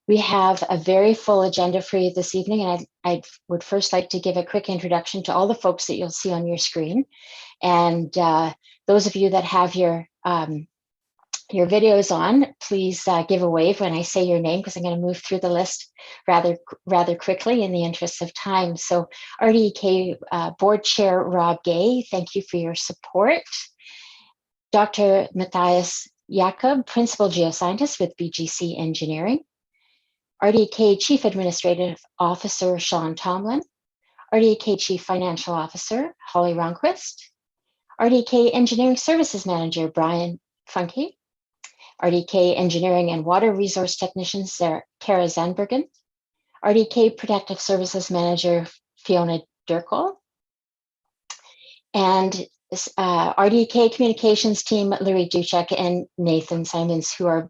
We have a very full agenda for you this evening, and I would first like to give a quick introduction to all the folks that you'll see on your screen. And those of you that have your videos on, please give a wave when I say your name, because I'm going to move through the list rather quickly in the interest of time. So RDEK Board Chair Rob Gay, thank you for your support. Dr. Matthias Jakob, Principal Geoscientist with BGC Engineering. RDEK Chief Administrative Officer Sean Tomlin. RDEK Chief Financial Officer Holly Ronquist. RDEK Engineering Services Manager Brian Funke. RDEK Engineering and Water Resource Technician Kara Zandbergen. RDEK Protective Services Manager Fiona Durkle. And RDEK Communications Team Louis Duchek and Nathan Simons, who are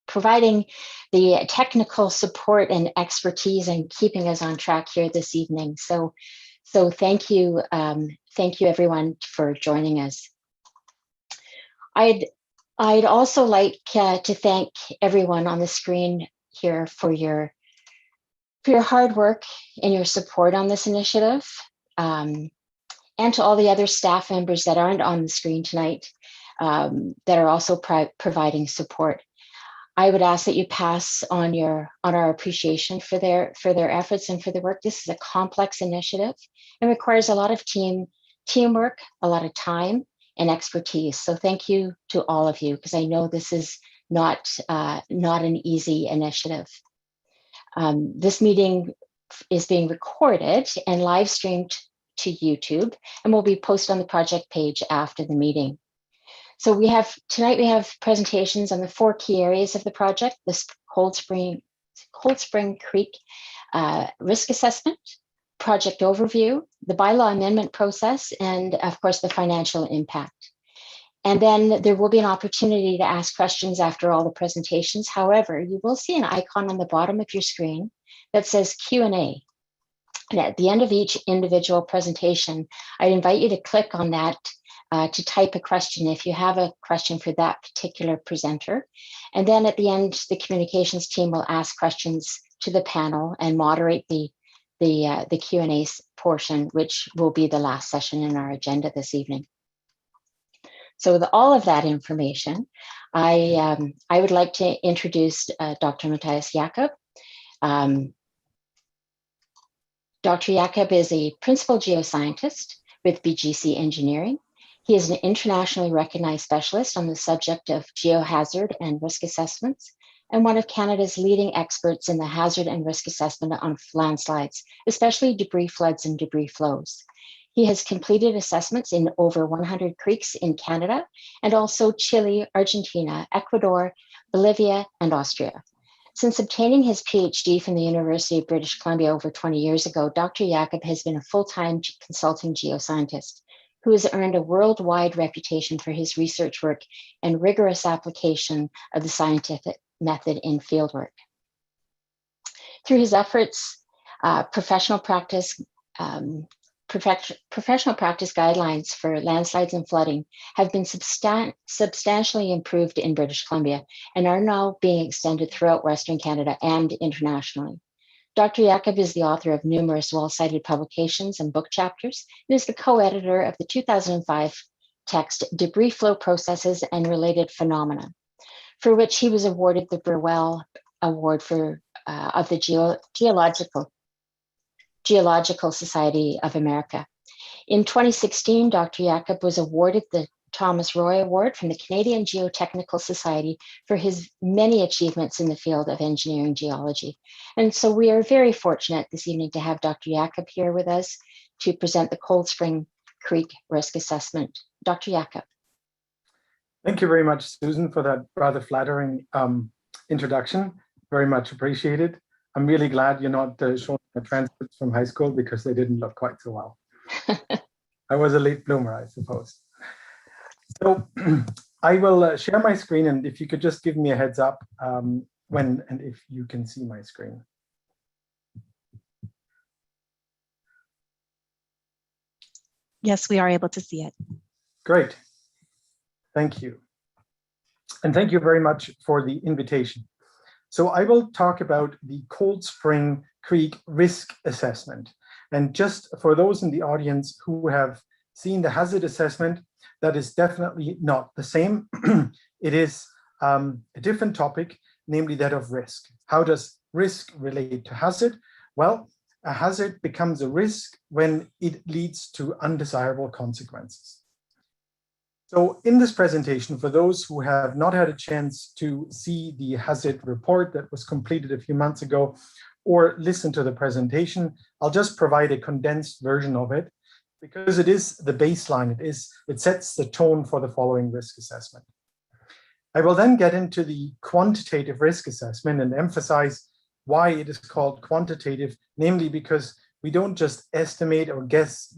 providing the technical support and expertise and keeping us on track here this evening. So thank you everyone for joining us. I'd also like to thank everyone on the screen here for your hard work and your support on this initiative, and to all the other staff members that aren't on the screen tonight that are also providing support. I would ask that you pass on our appreciation for their efforts and for the work. This is a complex initiative and requires a lot of teamwork, a lot of time and expertise. So thank you to all of you, because I know this is not an easy initiative. This meeting is being recorded and live streamed to YouTube and will be posted on the project page after the meeting. So tonight we have presentations on the 4 key areas of the project: this Cold Spring Creek risk assessment, project overview, the bylaw amendment process, and of course the financial impact. And then there will be an opportunity to ask questions after all the presentations. However, you will see an icon on the bottom of your screen that says Q&A. And at the end of each individual presentation, I'd invite you to click on that to type a question if you have a question for that particular presenter. And then at the end, the communications team will ask questions to the panel and moderate the Q&A portion, which will be the last session in our agenda this evening. So with all of that information, I would like to introduce Dr. Matthias Jakob. Dr. Jakob is a principal geoscientist with BGC Engineering. He is an internationally recognized specialist on the subject of geohazard and risk assessments, and one of Canada's leading experts in the hazard and risk assessment on landslides, especially debris floods and debris flows. He has completed assessments in over 100 creeks in Canada, and also Chile, Argentina, Ecuador, Bolivia, and Austria. Since obtaining his PhD from the University of British Columbia over 20 years ago, Dr. Jakob has been a full-time consulting geoscientist who has earned a worldwide reputation for his research work and rigorous application of the scientific method in fieldwork. Through his efforts, professional practice guidelines for landslides and flooding have been substantially improved in British Columbia and are now being extended throughout Western Canada and internationally. Dr. Jakob is the author of numerous well-cited publications and book chapters, and is the co-editor of the 2005 text, Debris Flow Processes and Related Phenomena, for which he was awarded the Burwell Award of the Geological Society of America. In 2016, Dr. Jakob was awarded the Thomas Roy Award from the Canadian Geotechnical Society for his many achievements in the field of engineering geology. And so we are very fortunate this evening to have Dr. Jakob here with us to present the Cold Spring Creek risk assessment. Dr. Jakob. Thank you very much, Susan, for that rather flattering introduction. Very much appreciated. I'm really glad you're not showing the transcripts from high school, because they didn't look quite so well. I was a late bloomer, I suppose. So I will share my screen, and if you could just give me a heads up when and if you can see my screen. Yes, we are able to see it. Great. Thank you. And thank you very much for the invitation. So I will talk about the Cold Spring Creek risk assessment. And just for those in the audience who have seen the hazard assessment, that is definitely not the same. It is a different topic, namely that of risk. How does risk relate to hazard? Well, a hazard becomes a risk when it leads to undesirable consequences. So in this presentation, for those who have not had a chance to see the hazard report that was completed a few months ago, or listen to the presentation, I'll just provide a condensed version of it because it is the baseline. It sets the tone for the following risk assessment. I will then get into the quantitative risk assessment and emphasize why it is called quantitative, namely because we don't just estimate or guess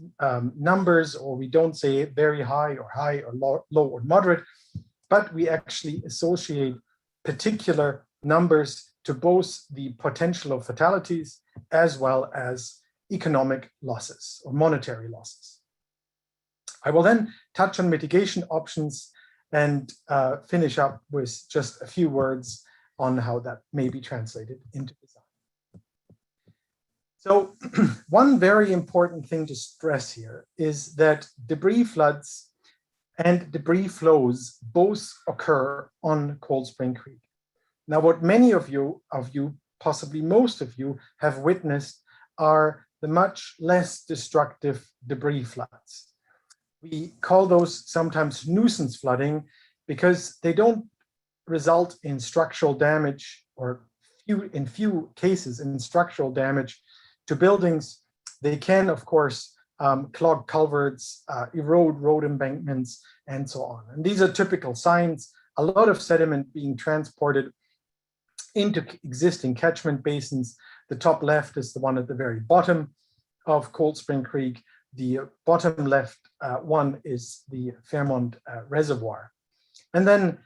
numbers, or we don't say very high or low or moderate, but we actually associate particular numbers to both the potential of fatalities as well as economic losses or monetary losses. I will then touch on mitigation options and finish up with just a few words on how that may be translated into design. So one very important thing to stress here is that debris floods and debris flows both occur on Cold Spring Creek. Now, what many of you, possibly most of you, have witnessed are the much less destructive debris floods. We call those sometimes nuisance flooding because they don't result in structural damage, or in few cases in structural damage to buildings. They can, of course, clog culverts, erode road embankments, and so on. And these are typical signs. A lot of sediment being transported into existing catchment basins. The top left is the one at the very bottom of Cold Spring Creek. The bottom left one is the Fairmont Reservoir. And then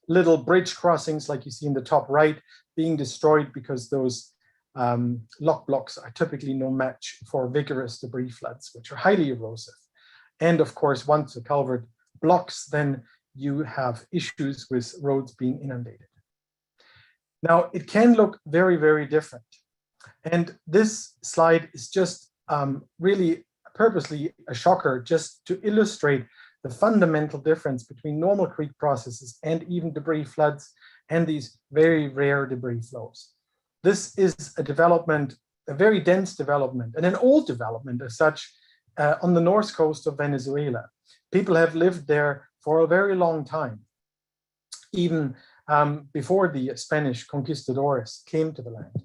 little bridge crossings like you see in the top right being destroyed because those lock blocks are typically no match for vigorous debris floods, which are highly erosive. And of course, once a culvert blocks, then you have issues with roads being inundated. Now, it can look very, very different. And this slide is just really purposely a shocker, just to illustrate the fundamental difference between normal creek processes and even debris floods and these very rare debris flows. This is a development, a very dense development, and an old development as such on the north coast of Venezuela. People have lived there for a very long time, even before the Spanish conquistadores came to the land.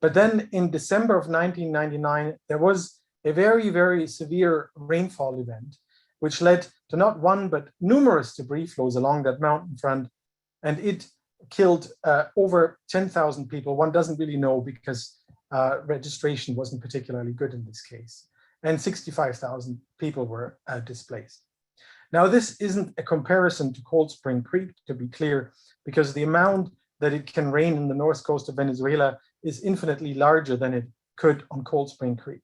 But then in December of 1999, there was a very, very severe rainfall event, which led to not one, but numerous debris flows along that mountain front. And it killed over 10,000 people. One doesn't really know because registration wasn't particularly good in this case. And 65,000 people were displaced. Now, this isn't a comparison to Cold Spring Creek, to be clear, because the amount that it can rain in the north coast of Venezuela is infinitely larger than it could on Cold Spring Creek.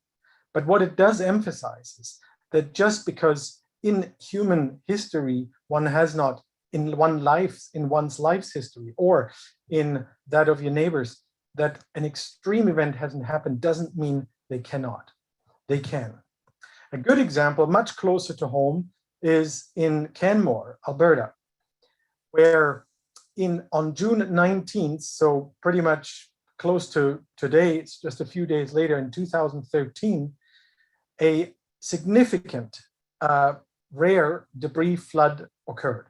But what it does emphasize is that just because in human history, one has not, in one's life's history, or in that of your neighbors, that an extreme event hasn't happened doesn't mean they cannot. They can. A good example, much closer to home, is in Canmore, Alberta, where on June 19th, so pretty much close to today, it's just a few days later in 2013, a significant rare debris flood occurred.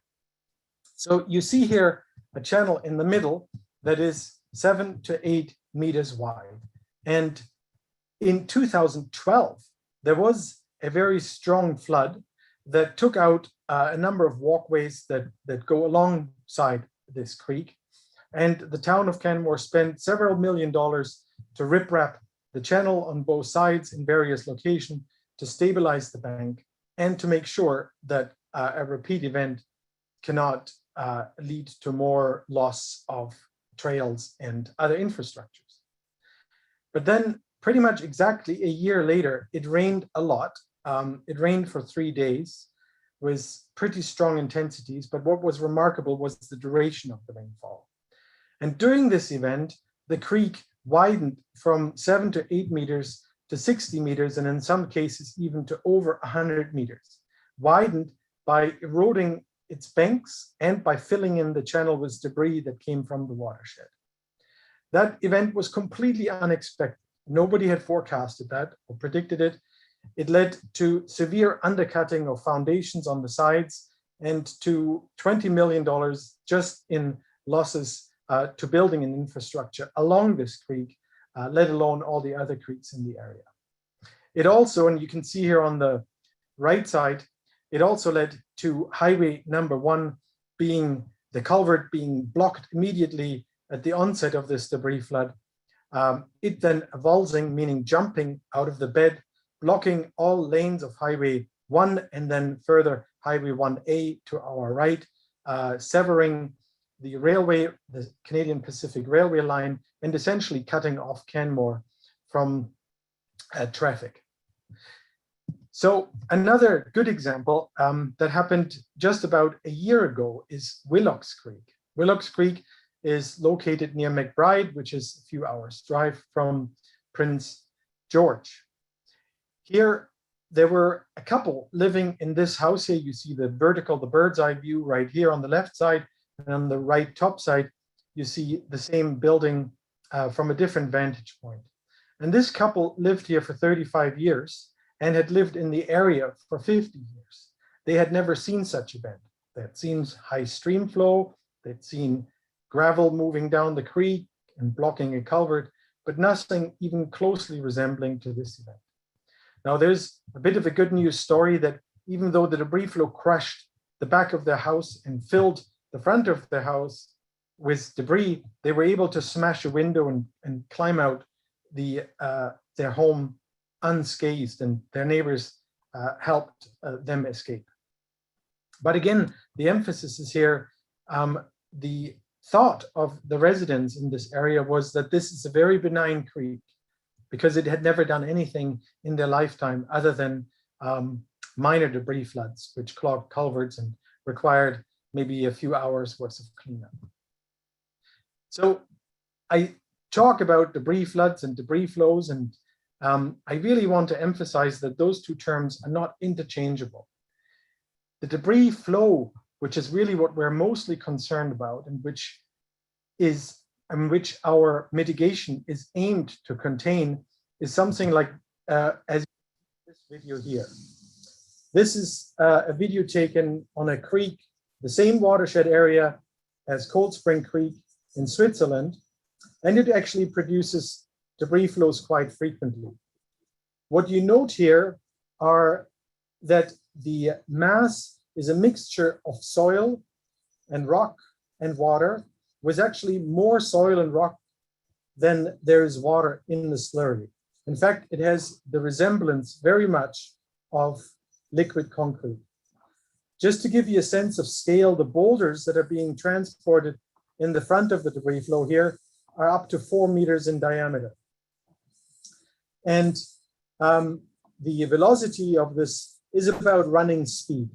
So you see here a channel in the middle that is 7 to 8 meters wide. And in 2012, there was a very strong flood that took out a number of walkways that go alongside this creek. And the town of Canmore spent several $1 million to riprap the channel on both sides in various locations to stabilize the bank and to make sure that a repeat event cannot lead to more loss of trails and other infrastructures. But then pretty much exactly a year later, it rained a lot. It rained for 3 days with pretty strong intensities, but what was remarkable was the duration of the rainfall. And during this event, the creek widened from 7 to 8 meters to 60 meters, and in some cases even to over 100 meters, widened by eroding its banks and by filling in the channel with debris that came from the watershed. That event was completely unexpected. Nobody had forecasted that or predicted it. It led to severe undercutting of foundations on the sides and to $20 million just in losses to building and infrastructure along this creek, let alone all the other creeks in the area. It also, and you can see here on the right side, it also led to highway number 1 being, the culvert being blocked immediately at the onset of this debris flood. It then avulsing, meaning jumping out of the bed, blocking all lanes of highway 1 and then further highway 1A to our right, severing the railway, the Canadian Pacific Railway line, and essentially cutting off Canmore from traffic. So another good example that happened just about a year ago is Willox Creek. Willox Creek is located near McBride, which is a few hours drive from Prince George. Here, there were a couple living in this house here. You see the vertical, the bird's eye view right here on the left side, and on the right top side, you see the same building from a different vantage point. And this couple lived here for 35 years and had lived in the area for 50 years. They had never seen such event. They had seen high stream flow, they'd seen gravel moving down the creek and blocking a culvert, but nothing even closely resembling to this event. Now there's a bit of a good news story that even though the debris flow crushed the back of their house and filled the front of their house with debris, they were able to smash a window and climb out their home unscathed, and their neighbors helped them escape. But again, the emphasis is here. The thought of the residents in this area was that this is a very benign creek because it had never done anything in their lifetime other than minor debris floods, which clogged culverts and required maybe a few hours worth of cleanup. So I talk about debris floods and debris flows, and I really want to emphasize that those two terms are not interchangeable. The debris flow, which is really what we're mostly concerned about, and which our mitigation is aimed to contain, is something like as this video here. This is a video taken on a creek, the same watershed area as Cold Spring Creek in Switzerland, and it actually produces debris flows quite frequently. What you note here are that the mass is a mixture of soil and rock and water, with actually more soil and rock than there is water in the slurry. In fact, it has the resemblance very much of liquid concrete. Just to give you a sense of scale, the boulders that are being transported in the front of the debris flow here are up to 4 meters in diameter. And the velocity of this is about running speed.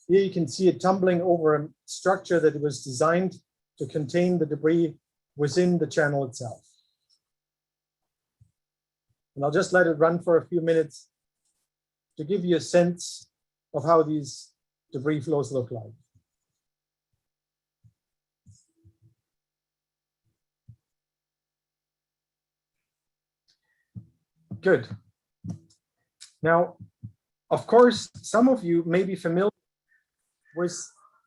Here you can see it tumbling over a structure that was designed to contain the debris within the channel itself. And I'll just let it run for a few minutes to give you a sense of how these debris flows look like. Good. Now, of course, some of you may be familiar with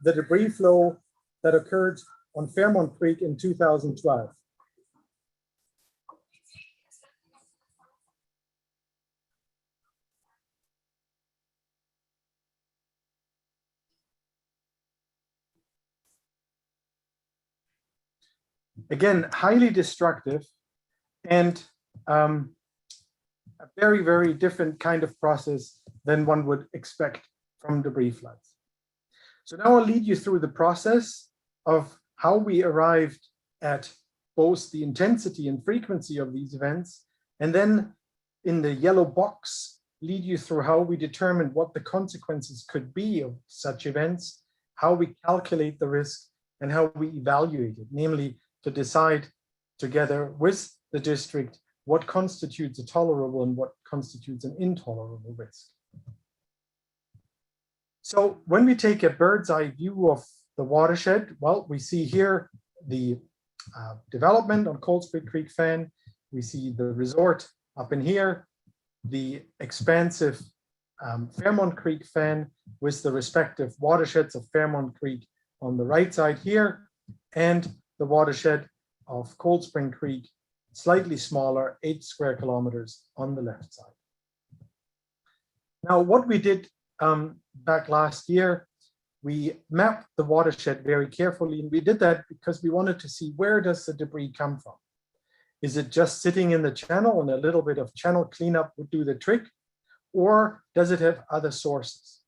the debris flow that occurred on Fairmont Creek in 2012. Again, highly destructive and a very, very different kind of process than one would expect from debris floods. So now I'll lead you through the process of how we arrived at both the intensity and frequency of these events, and then in the yellow box, lead you through how we determined what the consequences could be of such events, how we calculate the risk, and how we evaluate it, namely to decide together with the district what constitutes a tolerable and what constitutes an intolerable risk. So when we take a bird's eye view of the watershed, well, we see here the development on Cold Spring Creek Fen. We see the resort up in here, the expansive Fairmont Creek Fen with the respective watersheds of Fairmont Creek on the right side here, and the watershed of Cold Spring Creek, slightly smaller, 8 square kilometers on the left side. Now, what we did back last year, we mapped the watershed very carefully, and we did that because we wanted to see, where does the debris come from? Is it just sitting in the channel and a little bit of channel cleanup would do the trick? Or does it have other sources?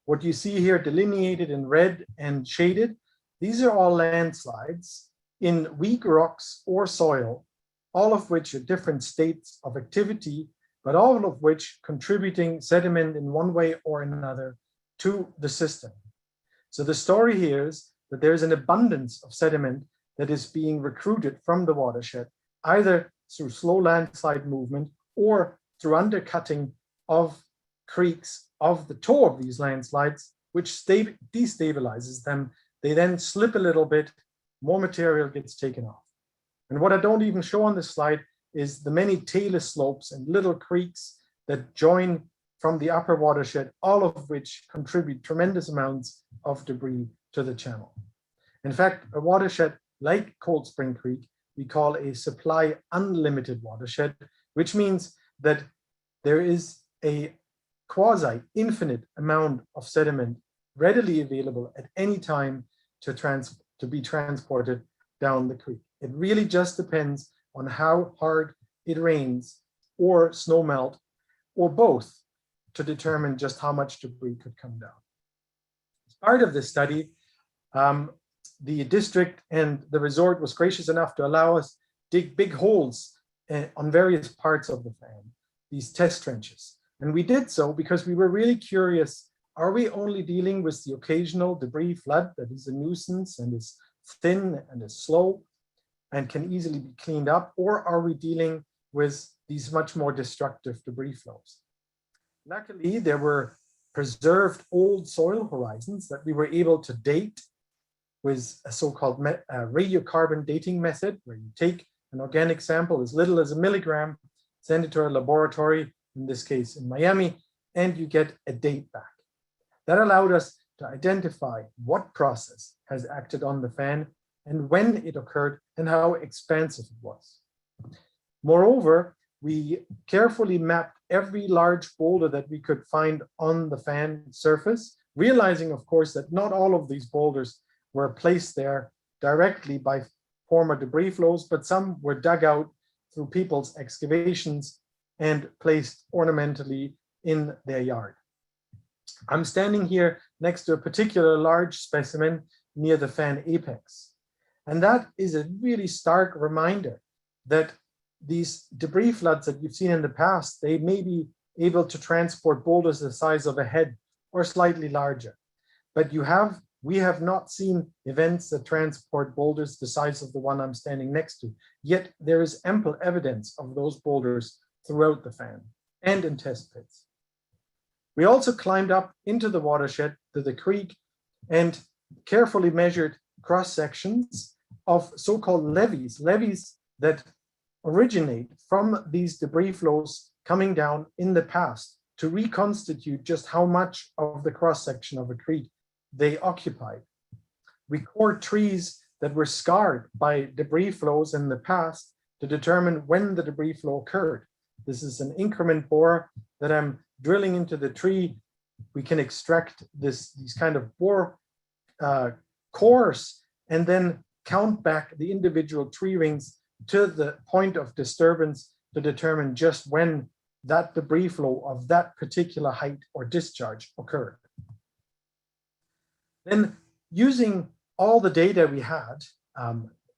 What you see here delineated in red and shaded, these are all landslides in weak rocks or soil, all of which are different states of activity, but all of which contributing sediment in one way or another to the system. So the story here is that there's an abundance of sediment that is being recruited from the watershed, either through slow landslide movement or through undercutting of creeks of the toe of these landslides, which destabilizes them. They then slip a little bit, more material gets taken off. And what I don't even show on this slide is the many talus slopes and little creeks that join from the upper watershed, all of which contribute tremendous amounts of debris to the channel. In fact, a watershed like Cold Spring Creek, we call a supply unlimited watershed, which means that there is a quasi-infinite amount of sediment readily available at any time to be transported down the creek. It really just depends on how hard it rains or snow melt or both to determine just how much debris could come down. As part of this study, the district and the resort was gracious enough to allow us dig big holes on various parts of the fan, these test trenches. And we did so because we were really curious, are we only dealing with the occasional debris flood that is a nuisance and is thin and is slow and can easily be cleaned up, or are we dealing with these much more destructive debris flows? Luckily, there were preserved old soil horizons that we were able to date with a so-called radiocarbon dating method, where you take an organic sample as little as 1 milligram, send it to a laboratory, in this case in Miami, and you get a date back. That allowed us to identify what process has acted on the fan and when it occurred and how expansive it was. Moreover, we carefully mapped every large boulder that we could find on the fan surface, realizing, of course, that not all of these boulders were placed there directly by former debris flows, but some were dug out through people's excavations and placed ornamentally in their yard. I'm standing here next to a particular large specimen near the fan apex. And that is a really stark reminder that these debris floods that you've seen in the past, they may be able to transport boulders the size of a head or slightly larger. But we have not seen events that transport boulders the size of the one I'm standing next to. Yet there is ample evidence of those boulders throughout the fan and in test pits. We also climbed up into the watershed to the creek and carefully measured cross sections of so-called levees that originate from these debris flows coming down in the past to reconstitute just how much of the cross section of a creek they occupied. We cored trees that were scarred by debris flows in the past to determine when the debris flow occurred. This is an increment bore that I'm drilling into the tree. We can extract these kind of bore cores and then count back the individual tree rings to the point of disturbance to determine just when that debris flow of that particular height or discharge occurred. Then, using all the data we had,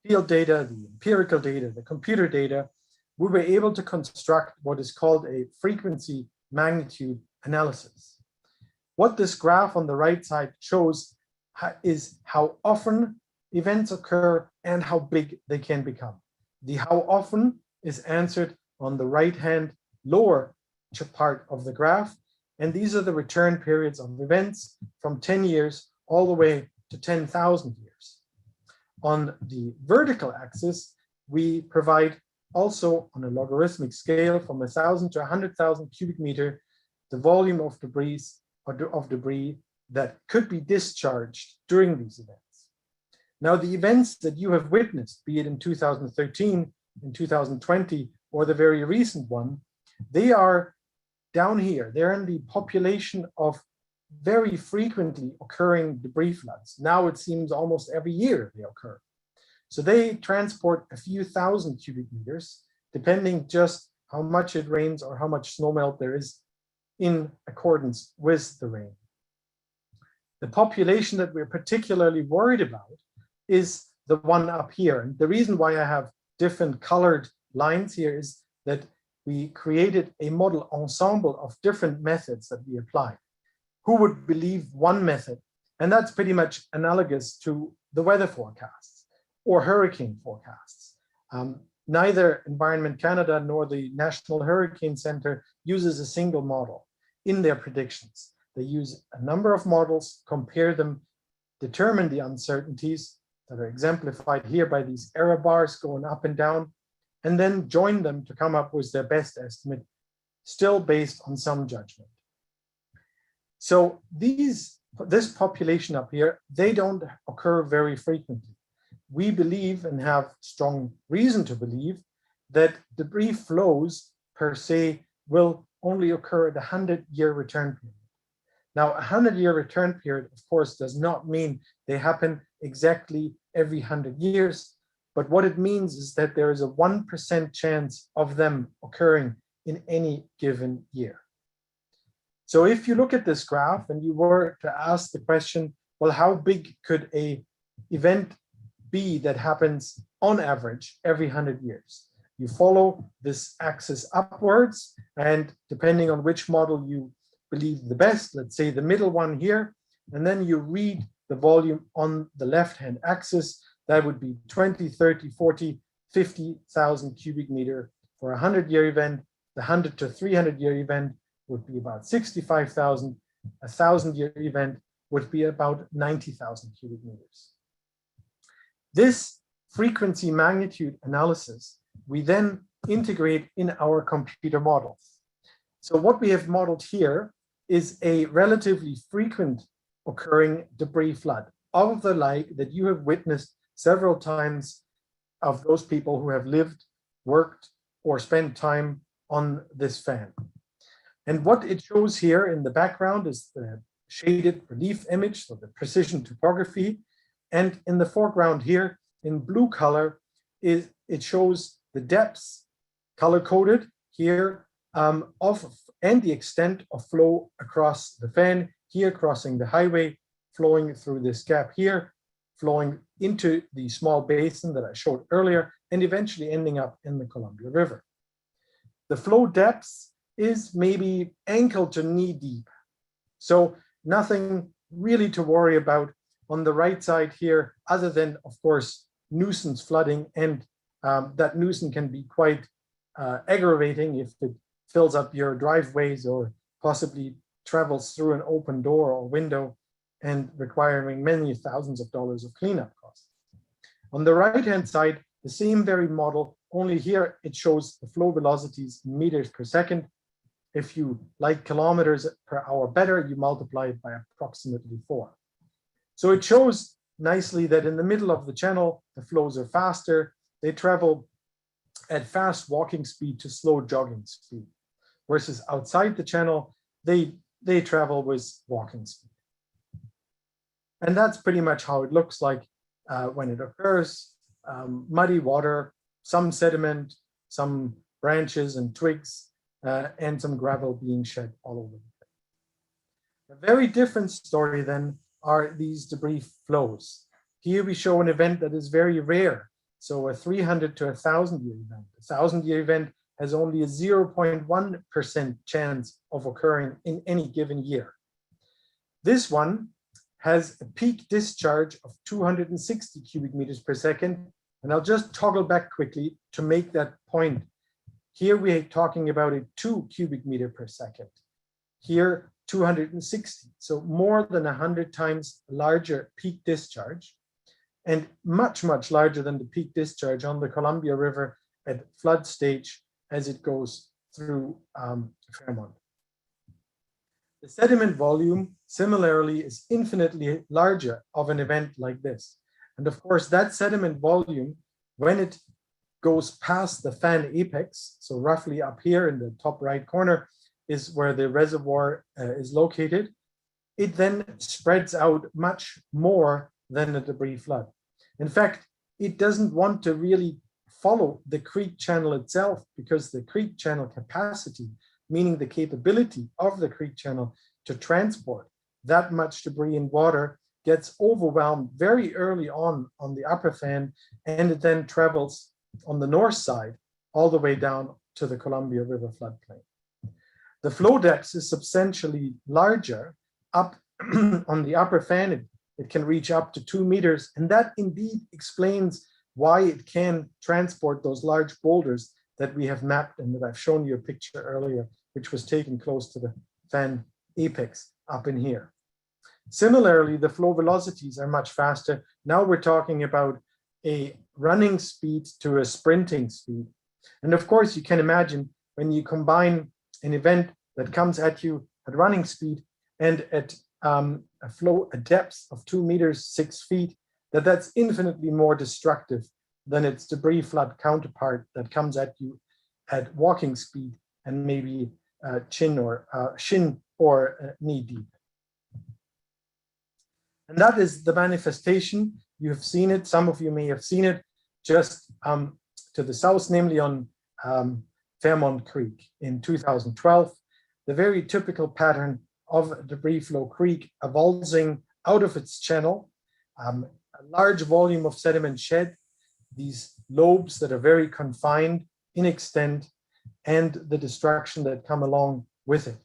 field data, the empirical data, the computer data, we were able to construct what is called a frequency magnitude analysis. What this graph on the right side shows is how often events occur and how big they can become. The how often is answered on the right-hand lower part of the graph. And these are the return periods of events from 10 years all the way to 10,000 years. On the vertical axis, we provide also on a logarithmic scale from 1,000 to 100,000 cubic meter, the volume of debris that could be discharged during these events. Now, the events that you have witnessed, be it in 2013, in 2020, or the very recent one, they are down here. They're in the population of very frequently occurring debris floods. Now it seems almost every year they occur. So they transport a few thousand cubic meters, depending just how much it rains or how much snowmelt there is in accordance with the rain. The population that we're particularly worried about is the one up here. And the reason why I have different colored lines here is that we created a model ensemble of different methods that we apply. Who would believe one method? And that's pretty much analogous to the weather forecasts or hurricane forecasts. Neither Environment Canada nor the National Hurricane Center uses a single model in their predictions. They use a number of models, compare them, determine the uncertainties that are exemplified here by these error bars going up and down, and then join them to come up with their best estimate, still based on some judgment. So this population up here, they don't occur very frequently. We believe and have strong reason to believe that debris flows per se will only occur at a 100-year return period. Now, a 100-year return period, of course, does not mean they happen exactly every 100 years, but what it means is that there is a 1% chance of them occurring in any given year. So if you look at this graph and you were to ask the question, well, how big could an event be that happens on average every 100 years? You follow this axis upwards, and depending on which model you believe the best, let's say the middle one here, and then you read the volume on the left-hand axis. That would be 20, 30, 40, 50,000 cubic meter for a 100-year event. The 100 to 300-year event would be about 65,000. A 1,000-year event would be about 90,000 cubic meters. This frequency magnitude analysis, we then integrate in our computer models. So what we have modeled here is a relatively frequent occurring debris flood of the like that you have witnessed several times of those people who have lived, worked, or spent time on this fan. And what it shows here in the background is the shaded relief image, so the precision topography. And in the foreground here in blue color, it shows the depths color-coded here and the extent of flow across the fan, here crossing the highway, flowing through this gap here, flowing into the small basin that I showed earlier, and eventually ending up in the Columbia River. The flow depths is maybe ankle to knee deep. So nothing really to worry about on the right side here, other than, of course, nuisance flooding. And that nuisance can be quite aggravating if it fills up your driveways or possibly travels through an open door or window and requiring many thousands of dollars of cleanup costs. On the right-hand side, the same very model, only here it shows the flow velocities in meters per second. If you like kilometers per hour better, you multiply it by approximately 4. So it shows nicely that in the middle of the channel, the flows are faster. They travel at fast walking speed to slow jogging speed, versus outside the channel, they travel with walking speed. And that's pretty much how it looks like when it occurs. Muddy water, some sediment, some branches and twigs, and some gravel being shed all over the place. A very different story then are these debris flows. Here we show an event that is very rare. So a 300 to 1,000-year event. A 1,000-year event has only a 0.1% chance of occurring in any given year. This one has a peak discharge of 260 cubic meters per second. And I'll just toggle back quickly to make that point. Here we're talking about a 2 cubic meter per second. Here, 260. So more than 100 times larger peak discharge, and much, much larger than the peak discharge on the Columbia River at flood stage as it goes through Fairmont. The sediment volume, similarly, is infinitely larger of an event like this. And of course, that sediment volume, when it goes past the fan apex, so roughly up here in the top right corner is where the reservoir is located, it then spreads out much more than a debris flood. In fact, it doesn't want to really follow the creek channel itself, because the creek channel capacity, meaning the capability of the creek channel to transport that much debris and water, gets overwhelmed very early on the upper fan, and it then travels on the north side all the way down to the Columbia River floodplain. The flow depth is substantially larger up on the upper fan. It can reach up to 2 meters, and that indeed explains why it can transport those large boulders that we have mapped and that I've shown you a picture earlier, which was taken close to the fan apex up in here. Similarly, the flow velocities are much faster. Now we're talking about a running speed to a sprinting speed. And of course, you can imagine when you combine an event that comes at you at running speed and at a depth of 2 meters, 6 feet, that's infinitely more destructive than its debris flood counterpart that comes at you at walking speed and maybe shin or knee deep. And that is the manifestation. You have seen it. Some of you may have seen it just to the south, namely on Fairmont Creek in 2012. The very typical pattern of a debris flow creek avulsing out of its channel, a large volume of sediment shed, these lobes that are very confined in extent, and the destruction that come along with it.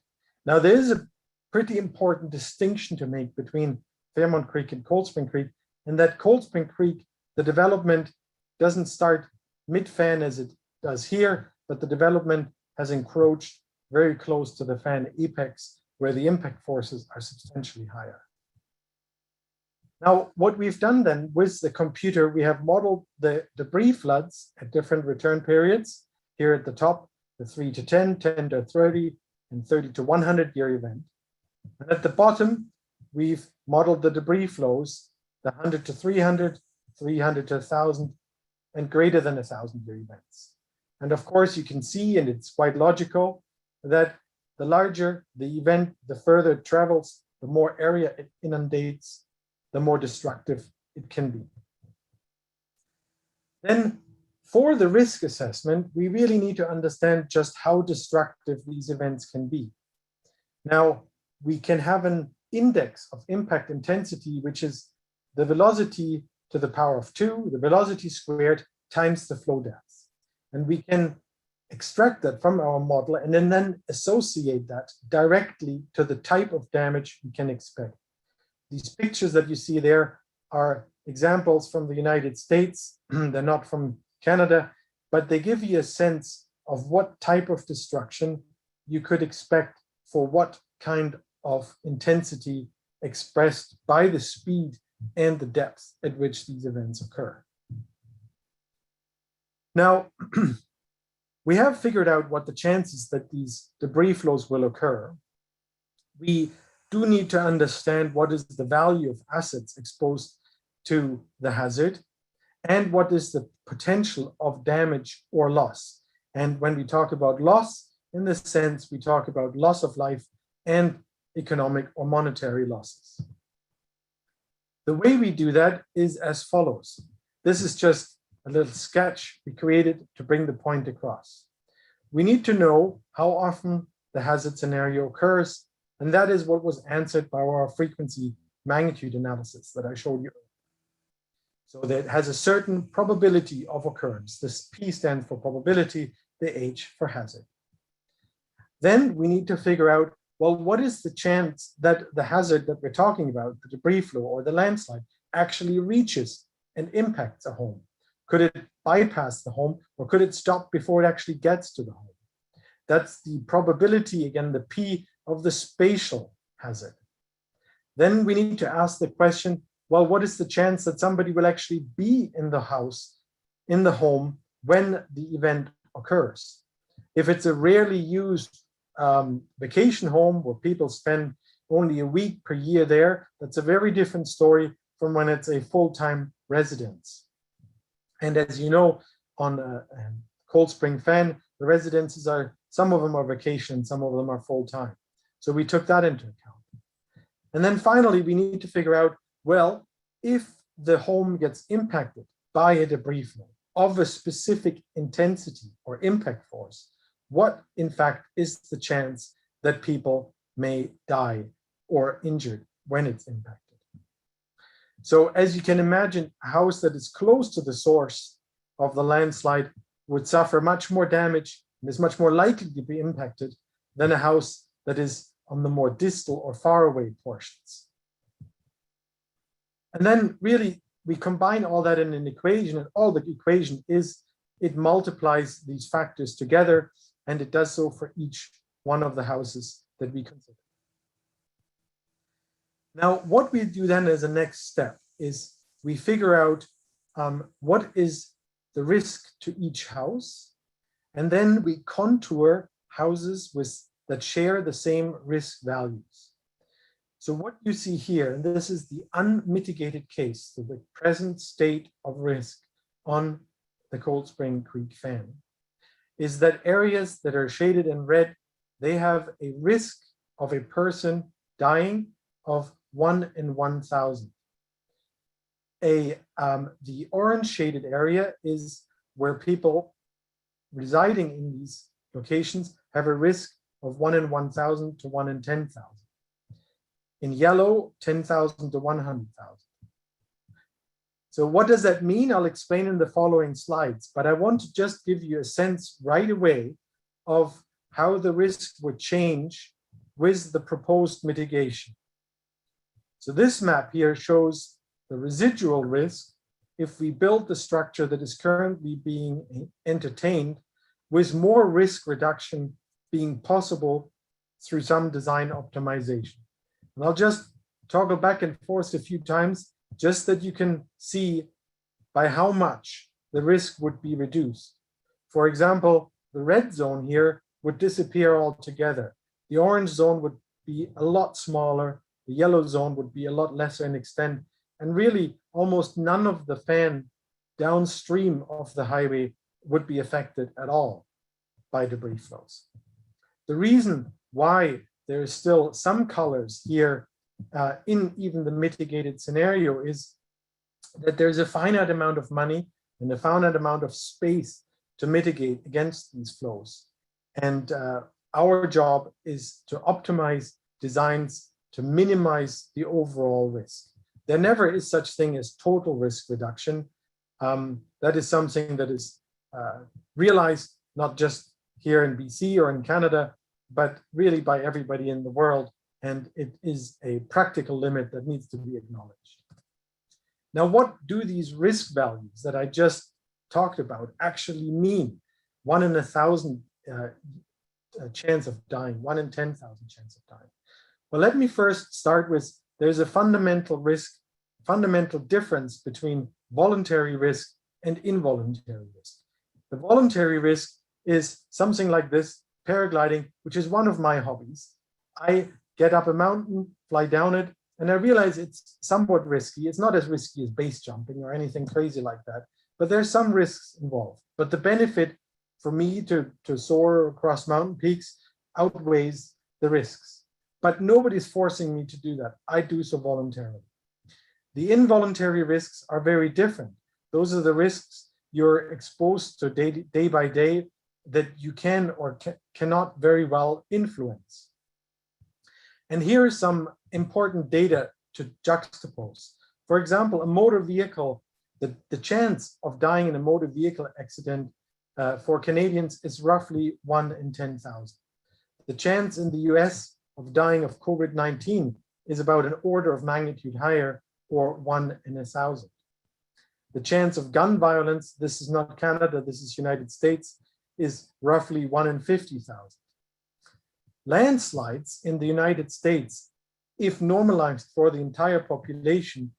Now, there is a pretty important distinction to make between Fairmont Creek and Cold Spring Creek, and that Cold Spring Creek, the development doesn't start mid-fan as it does here, but the development has encroached very close to the fan apex, where the impact forces are substantially higher. Now, what we've done then with the computer, we have modeled the debris floods at different return periods. Here at the top, the 3 to 10, 10 to 30, and 30 to 100 year event. And at the bottom, we've modeled the debris flows, the 100 to 300, 300 to 1,000, and greater than 1,000 year events. And of course, you can see, and it's quite logical, that the larger the event, the further it travels, the more area it inundates, the more destructive it can be. Then for the risk assessment, we really need to understand just how destructive these events can be. Now, we can have an index of impact intensity, which is the velocity to the power of 2, the velocity squared times the flow depth. And we can extract that from our model and then associate that directly to the type of damage we can expect. These pictures that you see there are examples from the United States. They're not from Canada, but they give you a sense of what type of destruction you could expect for what kind of intensity expressed by the speed and the depth at which these events occur. Now, we have figured out what the chances that these debris flows will occur. We do need to understand what is the value of assets exposed to the hazard and what is the potential of damage or loss. And when we talk about loss, in this sense, we talk about loss of life and economic or monetary losses. The way we do that is as follows. This is just a little sketch we created to bring the point across. We need to know how often the hazard scenario occurs, and that is what was answered by our frequency magnitude analysis that I showed you. So that has a certain probability of occurrence. This P stands for probability, the H for hazard. Then we need to figure out well, what is the chance that the hazard that we're talking about, the debris flow or the landslide, actually reaches and impacts a home? Could it bypass the home, or could it stop before it actually gets to the home? That's the probability, again, the P of the spatial hazard. Then we need to ask the question, well, what is the chance that somebody will actually be in the house, in the home, when the event occurs? If it's a rarely used vacation home where people spend only a week per year there, that's a very different story from when it's a full-time residence. And as you know, on Cold Spring Fen, the residences are, some of them are vacation, some of them are full-time. So we took that into account. And then finally, we need to figure out, well, if the home gets impacted by a debris flow of a specific intensity or impact force, what in fact is the chance that people may die or injured when it's impacted? So as you can imagine, a house that is close to the source of the landslide would suffer much more damage and is much more likely to be impacted than a house that is on the more distal or far away portions. And then really we combine all that in an equation, and all the equation is it multiplies these factors together, and it does so for each one of the houses that we consider. Now, what we do then as a next step is we figure out what is the risk to each house, and then we contour houses that share the same risk values. So what you see here, and this is the unmitigated case, so the present state of risk on the Cold Spring Creek Fen, is that areas that are shaded in red, they have a risk of a person dying of 1 in 1,000. The orange shaded area is where people residing in these locations have a risk of 1 in 1,000 to 1 in 10,000. In yellow, 10,000 to 100,000. So what does that mean? I'll explain in the following slides, but I want to just give you a sense right away of how the risk would change with the proposed mitigation. So this map here shows the residual risk if we build the structure that is currently being entertained, with more risk reduction being possible through some design optimization. And I'll just toggle back and forth a few times, just that you can see by how much the risk would be reduced. For example, the red zone here would disappear altogether. The orange zone would be a lot smaller. The yellow zone would be a lot lesser in extent. And really, almost none of the Fen downstream of the highway would be affected at all by debris flows. The reason why there is still some colors here in even the mitigated scenario is that there's a finite amount of money and a finite amount of space to mitigate against these flows. And our job is to optimize designs to minimize the overall risk. There never is such thing as total risk reduction. That is something that is realized not just here in BC or in Canada, but really by everybody in the world. And it is a practical limit that needs to be acknowledged. Now, what do these risk values that I just talked about actually mean? 1 in 1,000 chance of dying, 1 in 10,000 chance of dying. Well, let me first start with, there's a fundamental difference between voluntary risk and involuntary risk. The voluntary risk is something like this, paragliding, which is one of my hobbies. I get up a mountain, fly down it, and I realize it's somewhat risky. It's not as risky as base jumping or anything crazy like that, but there's some risks involved. But the benefit for me to soar across mountain peaks outweighs the risks. But nobody's forcing me to do that. I do so voluntarily. The involuntary risks are very different. Those are the risks you're exposed to day by day that you can or cannot very well influence. And here is some important data to juxtapose. For example, a motor vehicle, the chance of dying in a motor vehicle accident for Canadians is roughly 1 in 10,000. The chance in the US of dying of COVID-19 is about an order of magnitude higher, or 1 in 1,000. The chance of gun violence, this is not Canada, this is United States, is roughly 1 in 50,000. Landslides in the United States, if normalized for the entire population,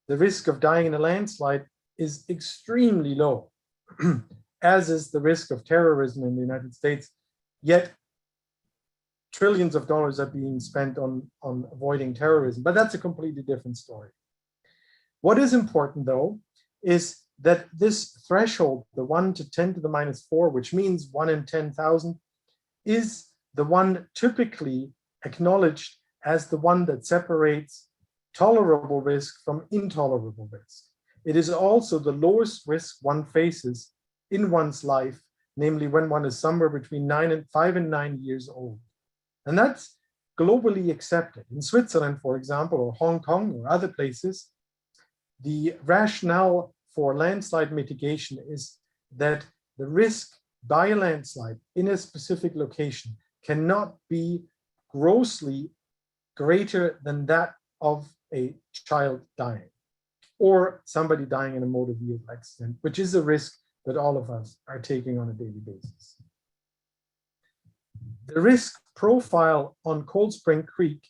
the risk of dying in a landslide is extremely low, as is the risk of terrorism in the United States. Yet trillions of dollars are being spent on avoiding terrorism, but that's a completely different story. What is important, though, is that this threshold, the 1 to 10 to the -4, which means 1 in 10,000, is the one typically acknowledged as the one that separates tolerable risk from intolerable risk. It is also the lowest risk one faces in one's life, namely when one is somewhere between 5 and 9 years old. And that's globally accepted. In Switzerland, for example, or Hong Kong or other places, the rationale for landslide mitigation is that the risk by a landslide in a specific location cannot be grossly greater than that of a child dying or somebody dying in a motor vehicle accident, which is a risk that all of us are taking on a daily basis. The risk profile on Cold Spring Creek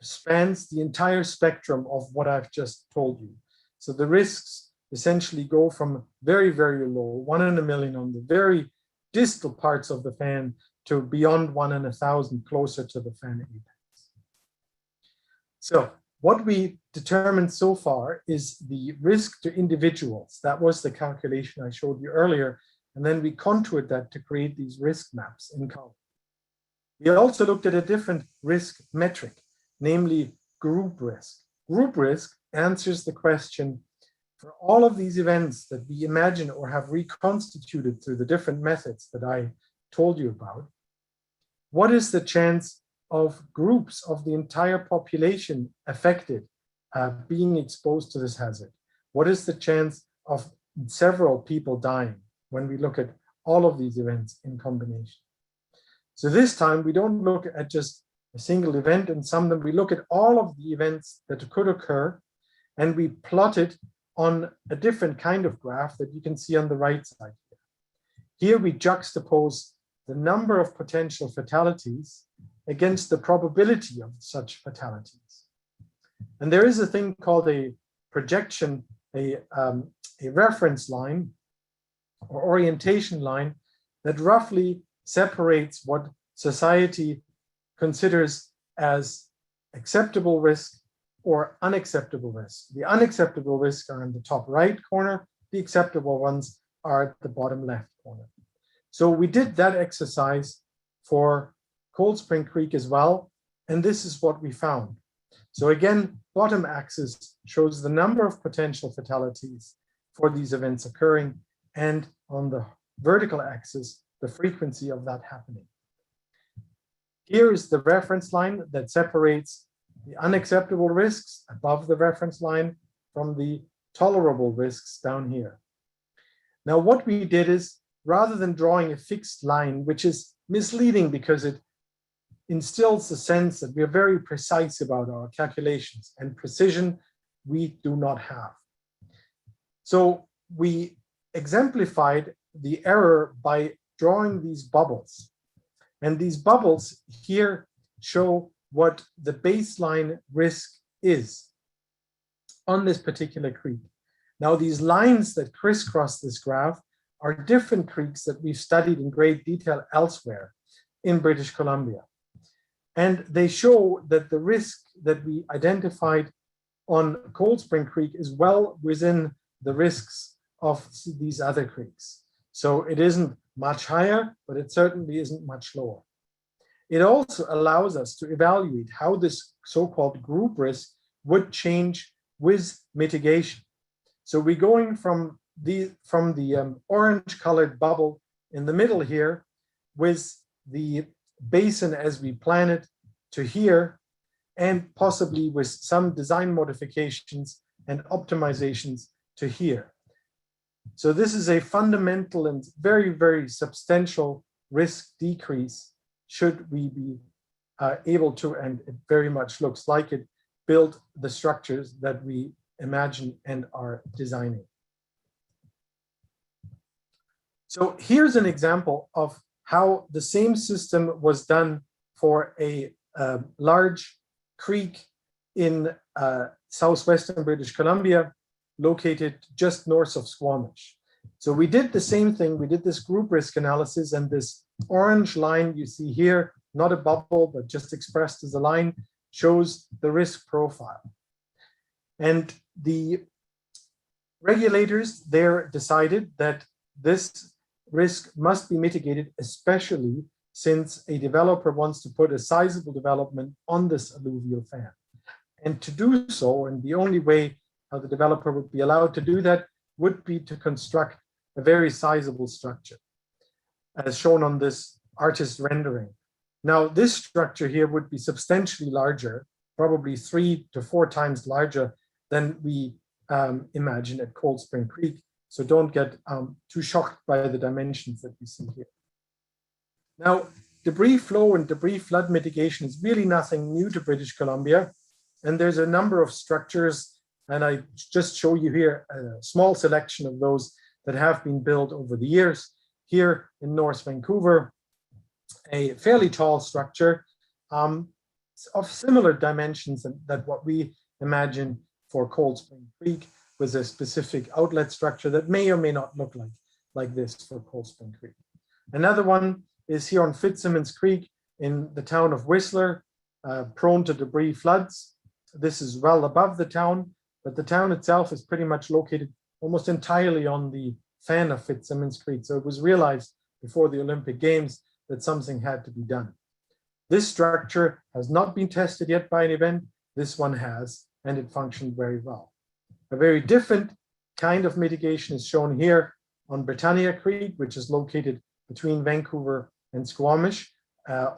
spans the entire spectrum of what I've just told you. So the risks essentially go from very, very low, 1 in a million on the very distal parts of the fan to beyond 1 in 1,000, closer to the fan apex. So what we determined so far is the risk to individuals. That was the calculation I showed you earlier. And then we contoured that to create these risk maps in color. We also looked at a different risk metric, namely group risk. Group risk answers the question, for all of these events that we imagine or have reconstituted through the different methods that I told you about, what is the chance of groups of the entire population affected being exposed to this hazard? What is the chance of several people dying when we look at all of these events in combination? So this time we don't look at just a single event and sum them, we look at all of the events that could occur and we plot it on a different kind of graph that you can see on the right side here. Here we juxtapose the number of potential fatalities against the probability of such fatalities. And there is a thing called a projection, a reference line or orientation line that roughly separates what society considers as acceptable risk or unacceptable risk. The unacceptable risks are in the top right corner, the acceptable ones are at the bottom left corner. So we did that exercise for Cold Spring Creek as well, and this is what we found. So again, bottom axis shows the number of potential fatalities for these events occurring, and on the vertical axis, the frequency of that happening. Here is the reference line that separates the unacceptable risks above the reference line from the tolerable risks down here. Now, what we did is, rather than drawing a fixed line, which is misleading because it instills the sense that we are very precise about our calculations, and precision we do not have. So we exemplified the error by drawing these bubbles. And these bubbles here show what the baseline risk is on this particular creek. Now, these lines that crisscross this graph are different creeks that we've studied in great detail elsewhere in British Columbia. And they show that the risk that we identified on Cold Spring Creek is well within the risks of these other creeks. So it isn't much higher, but it certainly isn't much lower. It also allows us to evaluate how this so-called group risk would change with mitigation. So we're going from the orange colored bubble in the middle here with the basin as we plan it to here, and possibly with some design modifications and optimizations to here. So this is a fundamental and very, very substantial risk decrease should we be able to, and it very much looks like it, build the structures that we imagine and are designing. So here's an example of how the same system was done for a large creek in southwestern British Columbia, located just north of Squamish. So we did the same thing. We did this group risk analysis, and this orange line you see here, not a bubble, but just expressed as a line, shows the risk profile. And the regulators there decided that this risk must be mitigated, especially since a developer wants to put a sizable development on this alluvial fan. And to do so, and the only way how the developer would be allowed to do that would be to construct a very sizable structure, as shown on this artist rendering. Now, this structure here would be substantially larger, probably 3 to 4 times larger than we imagine at Cold Spring Creek. So don't get too shocked by the dimensions that you see here. Now, debris flow and debris flood mitigation is really nothing new to British Columbia. And there's a number of structures, and I just show you here a small selection of those that have been built over the years. Here in North Vancouver, a fairly tall structure of similar dimensions that what we imagine for Cold Spring Creek, was a specific outlet structure that may or may not look like this for Cold Spring Creek. Another one is here on Fitzsimmons Creek in the town of Whistler, prone to debris floods. This is well above the town, but the town itself is pretty much located almost entirely on the fan of Fitzsimmons Creek. So it was realized before the Olympic Games that something had to be done. This structure has not been tested yet by an event. This one has, and it functioned very well. A very different kind of mitigation is shown here on Britannia Creek, which is located between Vancouver and Squamish,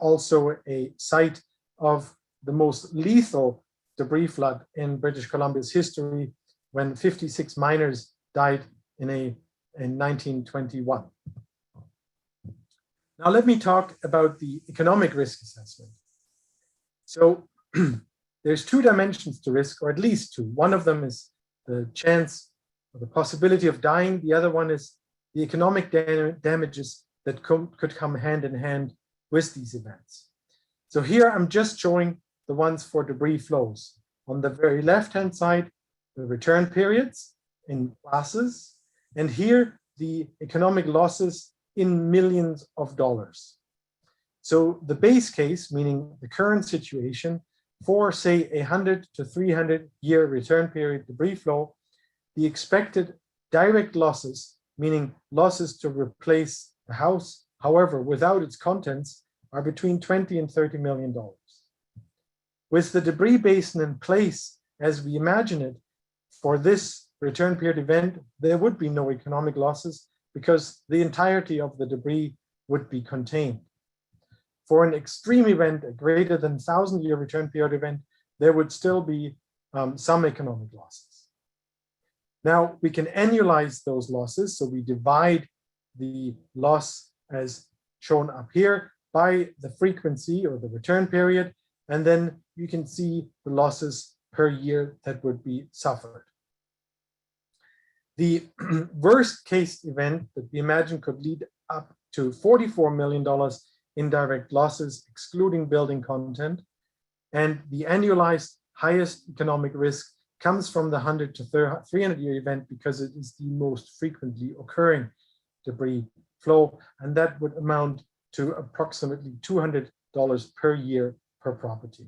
also a site of the most lethal debris flood in British Columbia's history, when 56 miners died in 1921. Now let me talk about the economic risk assessment. So there's 2 dimensions to risk, or at least 2. One of them is the chance or the possibility of dying. The other one is the economic damages that could come hand in hand with these events. So here I'm just showing the ones for debris flows. On the very left-hand side, the return periods in classes, and here the economic losses in millions of dollars. So the base case, meaning the current situation, for say 100 to 300 year return period debris flow, the expected direct losses, meaning losses to replace the house, however, without its contents, are between $20 and $30 million. With the debris basin in place as we imagine it, for this return period event, there would be no economic losses because the entirety of the debris would be contained. For an extreme event, a greater than 1,000-year return period event, there would still be some economic losses. Now, we can annualize those losses. So we divide the loss as shown up here by the frequency or the return period, and then you can see the losses per year that would be suffered. The worst case event that we imagine could lead up to $44 million in direct losses, excluding building content. And the annualized highest economic risk comes from the 100 to 300 year event because it is the most frequently occurring debris flow. And that would amount to approximately $200 per year per property.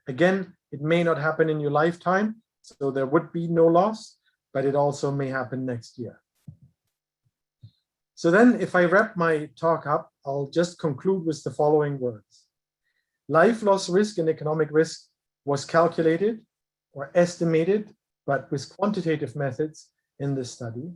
Again, it may not happen in your lifetime, so there would be no loss, but it also may happen next year. So then if I wrap my talk up, I'll just conclude with the following words. Life loss risk and economic risk was calculated or estimated, but with quantitative methods in this study.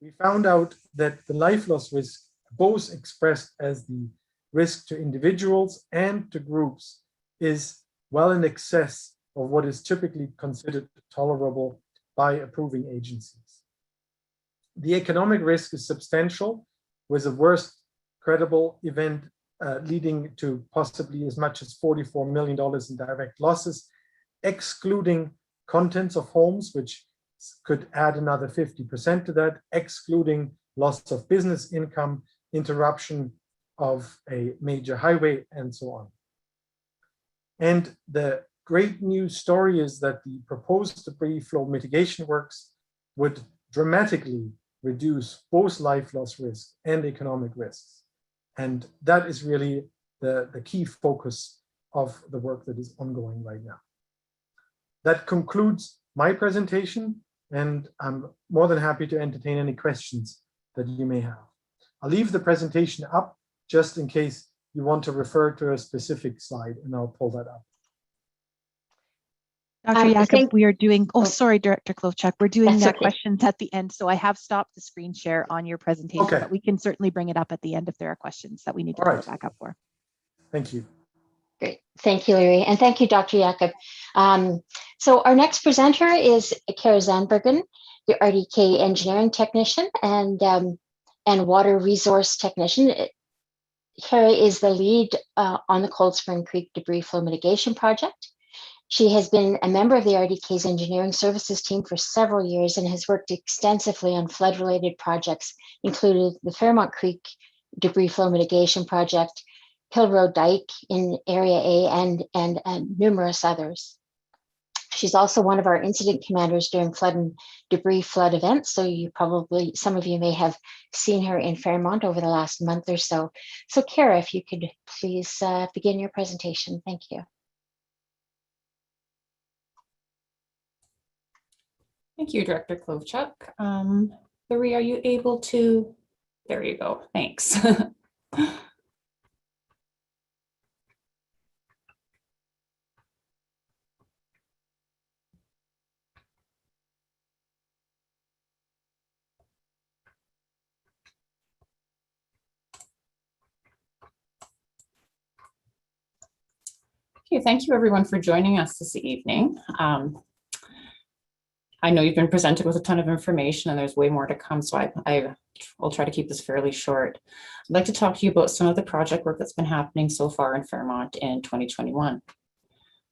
We found out that the life loss risk, both expressed as the risk to individuals and to groups, is well in excess of what is typically considered tolerable by approving agencies. The economic risk is substantial, with a worst credible event leading to possibly as much as $44 million in direct losses, excluding contents of homes, which could add another 50% to that, excluding loss of business income, interruption of a major highway, and so on. And the great news story is that the proposed debris flow mitigation works would dramatically reduce both life loss risk and economic risks. And that is really the key focus of the work that is ongoing right now. That concludes my presentation, and I'm more than happy to entertain any questions that you may have. I'll leave the presentation up just in case you want to refer to a specific slide, and I'll pull that up. Dr. Jakob, we are doing, oh, sorry, Director Klovchuk, we're doing okay. questions at the end. So I have stopped the screen share on your presentation, Okay. but we can certainly bring it up at the end if there are questions that we need to put it back up for. Thank you. Great. Thank you, Larry. And thank you, Dr. Jakob. So our next presenter is Kara Zandbergen, the RDK engineering technician and water resource technician. Kara is the lead on the Cold Spring Creek debris flow mitigation project. She has been a member of the RDK's engineering services team for several years and has worked extensively on flood-related projects, including the Fairmont Creek debris flow mitigation project, Hill Road Dike in Area A, and numerous others. She's also one of our incident commanders during flood and debris flood events, so you probably, some of you may have seen her in Fairmont over the last month or so. So Kara, if you could please begin your presentation. Thank you. Thank you, Director Klovchuk. Larry, are you able to, there you go, thanks. Okay, thank you everyone for joining us this evening. I know you've been presented with a ton of information and there's way more to come, so I will try to keep this fairly short. I'd like to talk to you about some of the project work that's been happening so far in Fairmont in 2021.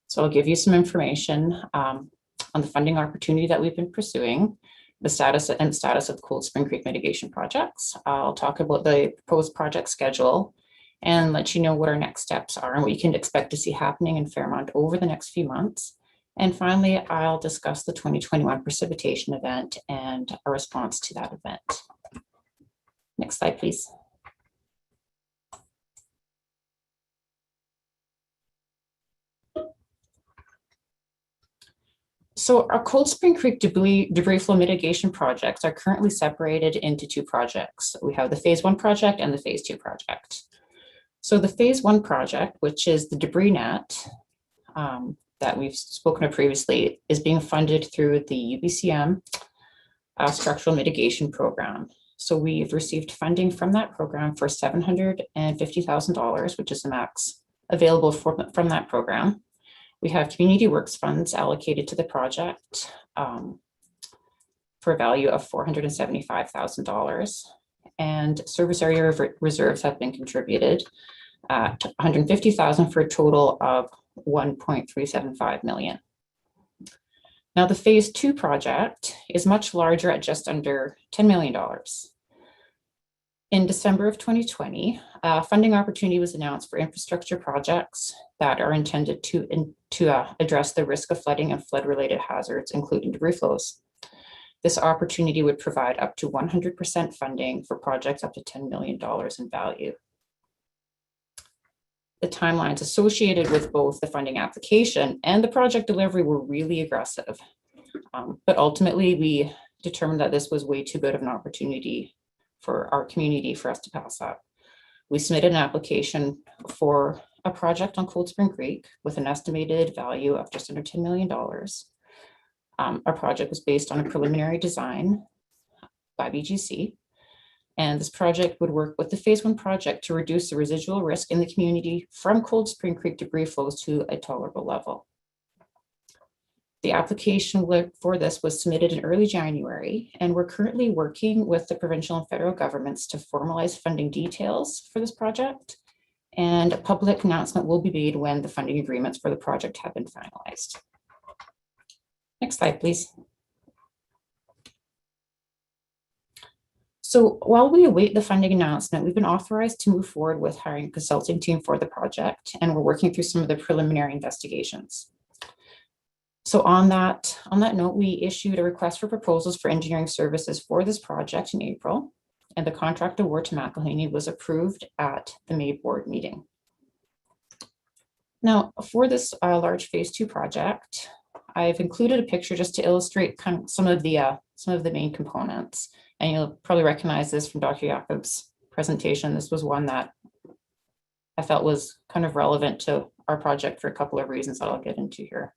So I'll give you some information on the funding opportunity that we've been pursuing, the status of Cold Spring Creek mitigation projects. I'll talk about the proposed project schedule and let you know what our next steps are and what you can expect to see happening in Fairmont over the next few months. And finally, I'll discuss the 2021 precipitation event and a response to that event. Next slide, please. So our Cold Spring Creek debris flow mitigation projects are currently separated into two projects. We have the phase 1 project and the phase 2 project. So the phase 1 project, which is the debris net, that we've spoken of previously, is being funded through the UBCM structural mitigation program. So we've received funding from that program for $750,000, which is the max available from that program. We have community works funds allocated to the project for a value of $475,000, and service area reserves have been contributed to $150,000 for a total of $1.375 million. Now the phase 2 project is much larger at just under $10 million. In December of 2020, a funding opportunity was announced for infrastructure projects that are intended to address the risk of flooding and flood-related hazards, including debris flows. This opportunity would provide up to 100% funding for projects up to $10 million in value. The timelines associated with both the funding application and the project delivery were really aggressive. But ultimately, we determined that this was way too good of an opportunity for our community for us to pass up. We submitted an application for a project on Cold Spring Creek with an estimated value of just under $10 million. Our project was based on a preliminary design by BGC. And this project would work with the phase 1 project to reduce the residual risk in the community from Cold Spring Creek debris flows to a tolerable level. The application for this was submitted in early January, and we're currently working with the provincial and federal governments to formalize funding details for this project And a public announcement will be made when the funding agreements for the project have been finalized. Next slide, please. So while we await the funding announcement, we've been authorized to move forward with hiring a consulting team for the project, and we're working through some of the preliminary investigations. So on that note, we issued a request for proposals for engineering services for this project in April, and the contract award to McElhaney was approved at the May board meeting. Now, for this large phase 2 project, I've included a picture just to illustrate kind of some of the main components. And you'll probably recognize this from Dr. Jacob's presentation. This was one that I felt was kind of relevant to our project for a couple of reasons that I'll get into here.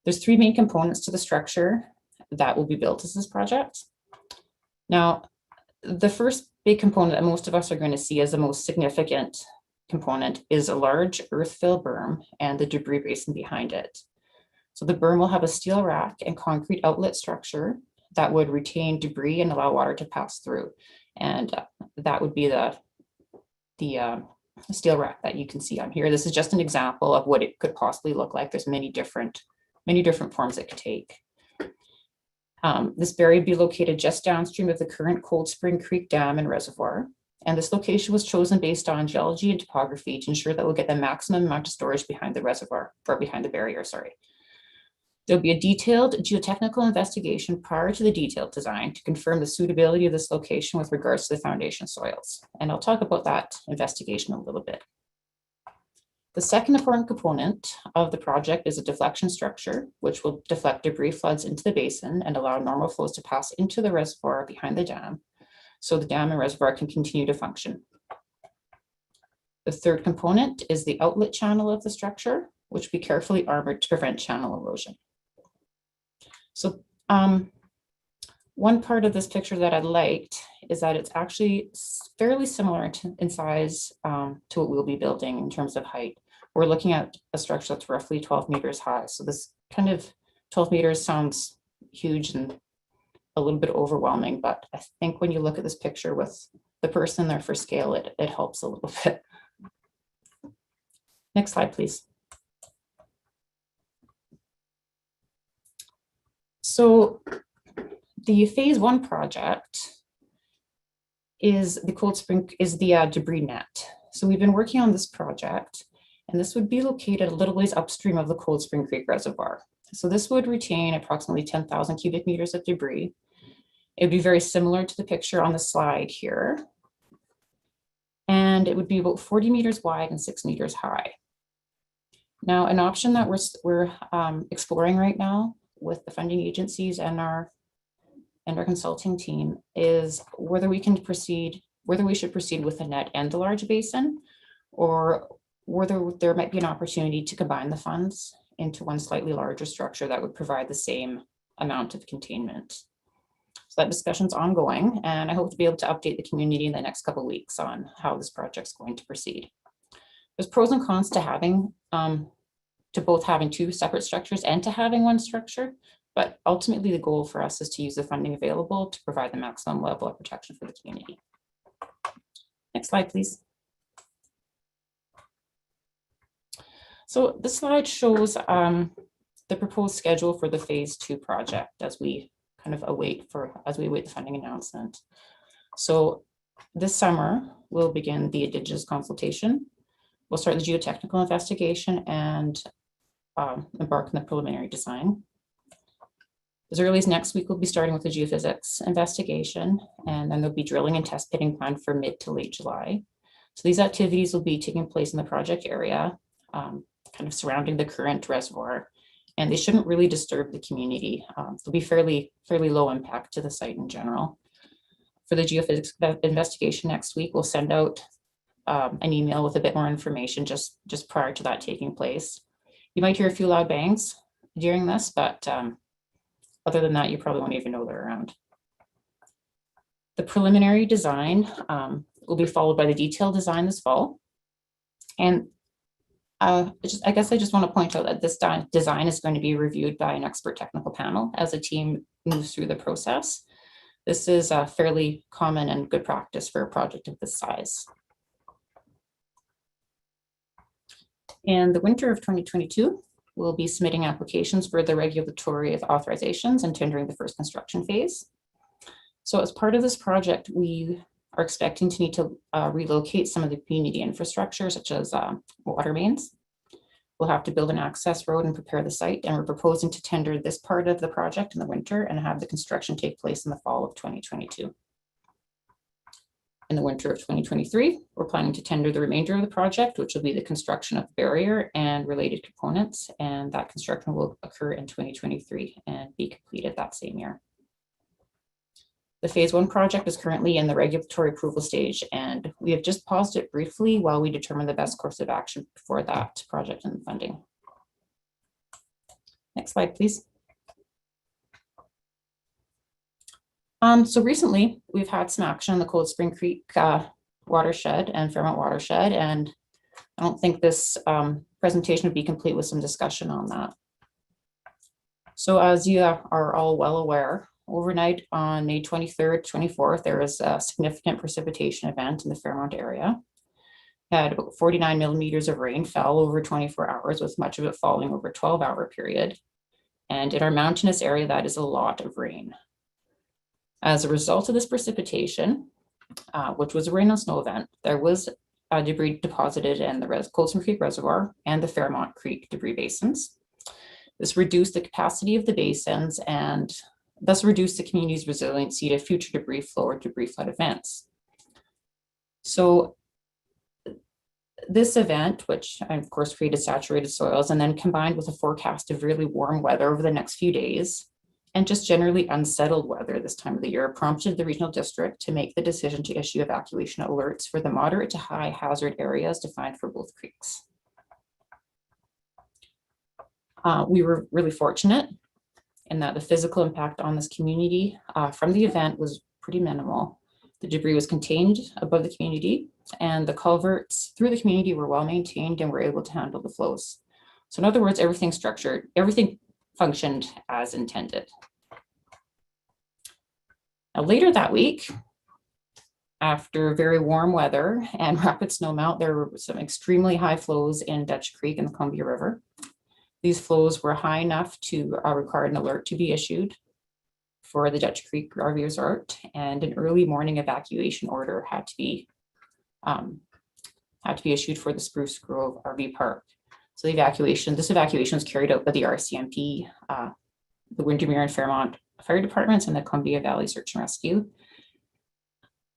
There's 3 main components to the structure that will be built as this project. Now, the first big component that most of us are going to see as the most significant component is a large earth-fill berm and the debris basin behind it. So the berm will have a steel rack and concrete outlet structure that would retain debris and allow water to pass through. And that would be the steel rack that you can see on here. This is just an example of what it could possibly look like. There's many different forms it could take. This barrier would be located just downstream of the current Cold Spring Creek Dam and reservoir. And this location was chosen based on geology and topography to ensure that we'll get the maximum amount of storage behind the reservoir, or behind the barrier, sorry. There'll be a detailed geotechnical investigation prior to the detailed design to confirm the suitability of this location with regards to the foundation soils. And I'll talk about that investigation a little bit. The second important component of the project is a deflection structure, which will deflect debris floods into the basin and allow normal flows to pass into the reservoir behind the dam, so the dam and reservoir can continue to function. The third component is the outlet channel of the structure, which will be carefully armored to prevent channel erosion. So one part of this picture that I liked is that it's actually fairly similar in size to what we'll be building in terms of height. We're looking at a structure that's roughly 12 meters high. So this kind of 12 meters sounds huge and a little bit overwhelming, but I think when you look at this picture with the person there for scale, it helps a little bit. Next slide, please. So the phase 1 project is the debris net. So we've been working on this project, and this would be located a little ways upstream of the Cold Spring Creek Reservoir. So this would retain approximately 10,000 cubic meters of debris. It would be very similar to the picture on the slide here. And it would be about 40 meters wide and 6 meters high. Now, an option that we're exploring right now with the funding agencies and our consulting team is whether we should proceed with the net and the large basin, or whether there might be an opportunity to combine the funds into one slightly larger structure that would provide the same amount of containment. So that discussion's ongoing, and I hope to be able to update the community in the next couple of weeks on how this project's going to proceed. There's pros and cons to both having 2 separate structures and to having one structure, but ultimately the goal for us is to use the funding available to provide the maximum level of protection for the community. Next slide, please. So this slide shows the proposed schedule for the phase 2 project as we kind of await the funding announcement. So this summer, we'll begin the Indigenous consultation. We'll start the geotechnical investigation and embark on the preliminary design. As early as next week, we'll be starting with the geophysics investigation, and then there'll be drilling and test pitting planned for mid to late July. So these activities will be taking place in the project area, kind of surrounding the current reservoir, and they shouldn't really disturb the community. They'll be fairly low impact to the site in general. For the geophysics investigation next week, we'll send out an email with a bit more information just prior to that taking place. You might hear a few loud bangs during this, but other than that, you probably won't even know they're around. The preliminary design will be followed by the detailed design this fall. And I guess I just want to point out that this design is going to be reviewed by an expert technical panel as a team moves through the process. This is a fairly common and good practice for a project of this size. In the winter of 2022, we'll be submitting applications for the regulatory authorizations and tendering the first construction phase. So as part of this project, we are expecting to need to relocate some of the community infrastructure, such as water mains. We'll have to build an access road and prepare the site, and we're proposing to tender this part of the project in the winter and have the construction take place in the fall of 2022. In the winter of 2023, we're planning to tender the remainder of the project, which will be the construction of the barrier and related components, and that construction will occur in 2023 and be completed that same year. The phase 1 project is currently in the regulatory approval stage, and we have just paused it briefly while we determine the best course of action for that project and funding. Next slide, please. So recently, we've had some action on the Cold Spring Cred watershed and Fairmont watershed, and I don't think this presentation would be complete with some discussion on that. So as you are all well aware, overnight on May 23rd, 24th, there was a significant precipitation event in the Fairmont area. Had about 49 millimeters of rain fell over 24 hours, with much of it falling over a 12-hour period. And in our mountainous area, that is a lot of rain. As a result of this precipitation, which was a rain and snow event, there was debris deposited in the Cold Spring Creek Reservoir and the Fairmont Creek debris basins. This reduced the capacity of the basins and thus reduced the community's resiliency to future debris flow or debris flood events. So this event, which of course created saturated soils, and then combined with a forecast of really warm weather over the next few days, and just generally unsettled weather this time of the year, prompted the regional district to make the decision to issue evacuation alerts for the moderate to high hazard areas defined for both creeks. We were really fortunate in that the physical impact on this community from the event was pretty minimal. The debris was contained above the community, and the culverts through the community were well maintained and were able to handle the flows. So in other words, everything functioned as intended. Now, later that week, after very warm weather and rapid snowmelt, there were some extremely high flows in Dutch Creek and the Columbia River. These flows were high enough to require an alert to be issued for the Dutch Creek RV Resort, and an early morning evacuation order had to be issued for the Spruce Grove RV Park. So this evacuation was carried out by the RCMP, the Windermere and Fairmont Fire Departments, and the Columbia Valley Search and Rescue.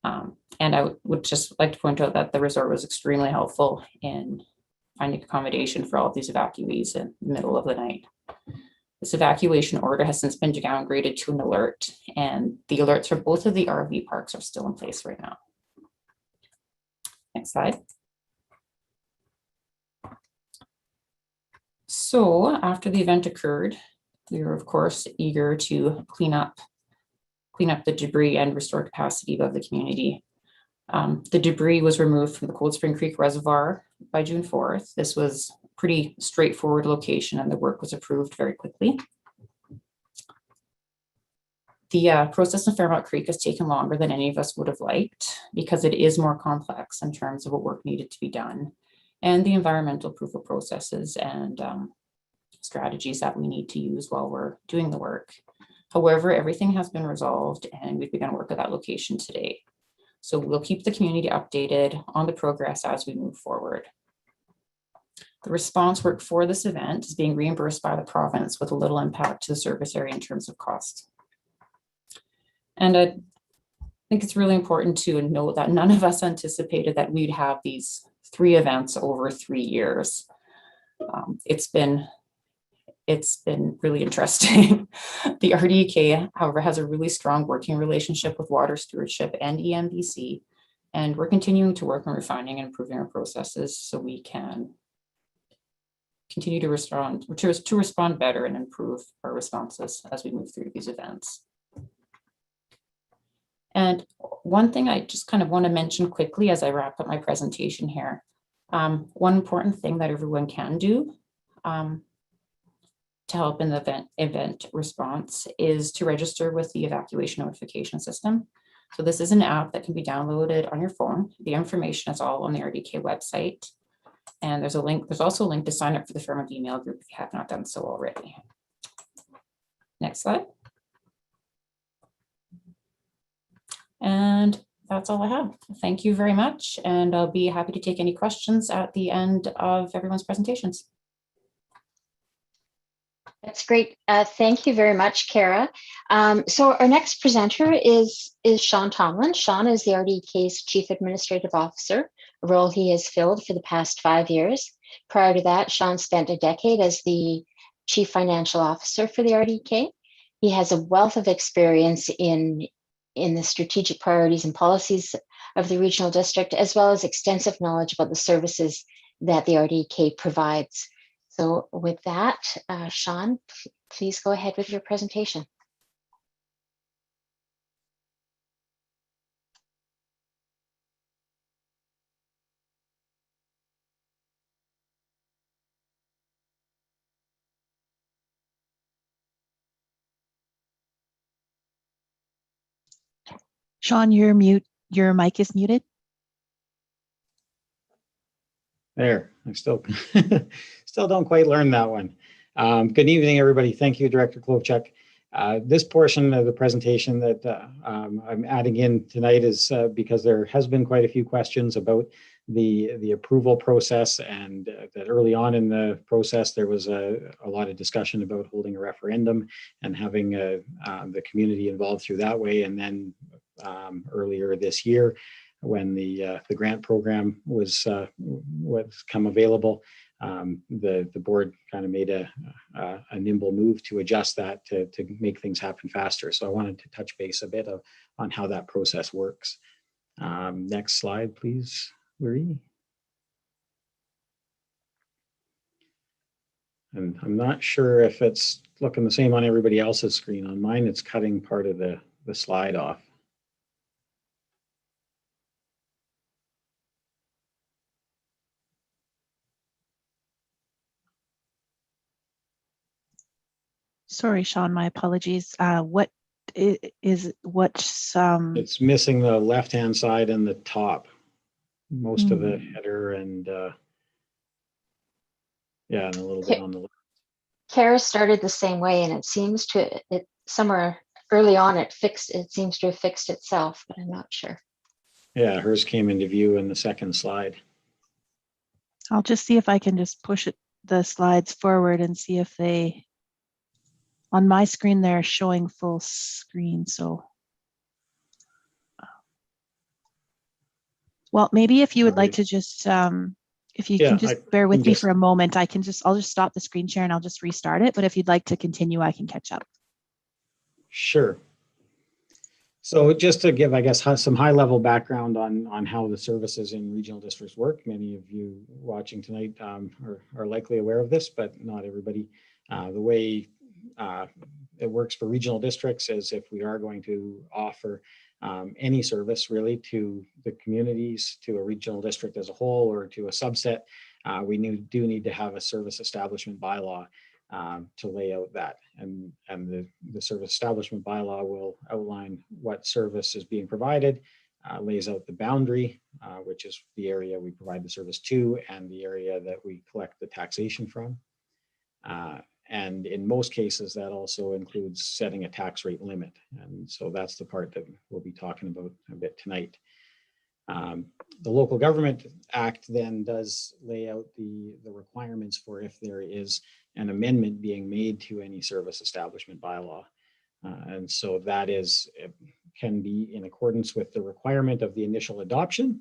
And I would just like to point out that the resort was extremely helpful in finding accommodation for all of these evacuees in the middle of the night. This evacuation order has since been downgraded to an alert, and the alerts for both of the RV parks are still in place right now. Next slide. So after the event occurred, we were of course eager to clean up the debris and restore capacity above the community. The debris was removed from the Cold Spring Creek Reservoir by June 4th. This was a pretty straightforward location, and the work was approved very quickly. The process in Fairmont Creek has taken longer than any of us would have liked because it is more complex in terms of what work needed to be done and the environmental approval processes and strategies that we need to use while we're doing the work. However, everything has been resolved and we've begun work at that location today. So we'll keep the community updated on the progress as we move forward. The response work for this event is being reimbursed by the province with a little impact to the service area in terms of cost. And I think it's really important to note that none of us anticipated that we'd have these 3 events over 3 years. It's been really interesting. The RDK, however, has a really strong working relationship with Water Stewardship and EMBC, and we're continuing to work on refining and improving our processes so we can continue to respond better and improve our responses as we move through these events. And one thing I just kind of want to mention quickly as I wrap up my presentation here, one important thing that everyone can do to help in the event response is to register with the evacuation notification system. So this is an app that can be downloaded on your phone. The information is all on the RDK website. And there's a link, there's also a link to sign up for the Fairmont email group if you have not done so already. Next slide. And that's all I have. Thank you very much. And I'll be happy to take any questions at the end of everyone's presentations. That's great. Thank you very much, Kara. So our next presenter is Sean Tomlin. Sean is the RDK's Chief Administrative Officer, a role he has filled for the past 5 years. Prior to that, Sean spent a decade as the Chief Financial Officer for the RDK. He has a wealth of experience in the strategic priorities and policies of the regional district, as well as extensive knowledge about the services that the RDK provides. So with that, Sean, please go ahead with your presentation. Sean, you're mute. Your mic is muted. There, I still don't quite learn that one. Good evening, everybody. Thank you, Director Klochek. This portion of the presentation that I'm adding in tonight is because there has been quite a few questions about the approval process, and that early on in the process there was a lot of discussion about holding a referendum and having the community involved through that way. And then earlier this year, when the grant program was come available, the board kind of made a nimble move to adjust that to make things happen faster. So I wanted to touch base a bit on how that process works. Next slide, please, Marie. And I'm not sure if it's looking the same on everybody else's screen. On mine, it's cutting part of the slide off. Sorry, Sean, my apologies. It's missing the left-hand side and the top, most of the header, and yeah, and a little bit on the left. Kara started the same way, and it seems to somewhere early on it seems to have fixed itself, but I'm not sure. Yeah, hers came into view in the second slide. I'll just see if I can just push the slides forward and see if they. On my screen, they're showing full screen, so. Well, maybe if you would like to just, if you can just bear with me for a moment, I'll just stop the screen share and I'll just restart it. But if you'd like to continue, I can catch up. Sure. So just to give, I guess, some high level background on how the services in regional districts work. Many of you watching tonight are likely aware of this, but not everybody. The way it works for regional districts is if we are going to offer any service really to the communities, to a regional district as a whole, or to a subset, we do need to have a service establishment bylaw to lay out that. And the service establishment bylaw will outline what service is being provided, lays out the boundary, which is the area we provide the service to and the area that we collect the taxation from. And in most cases, that also includes setting a tax rate limit. And so that's the part that we'll be talking about a bit tonight. The Local Government Act then does lay out the requirements for if there is an amendment being made to any service establishment bylaw. And so that can be in accordance with the requirement of the initial adoption,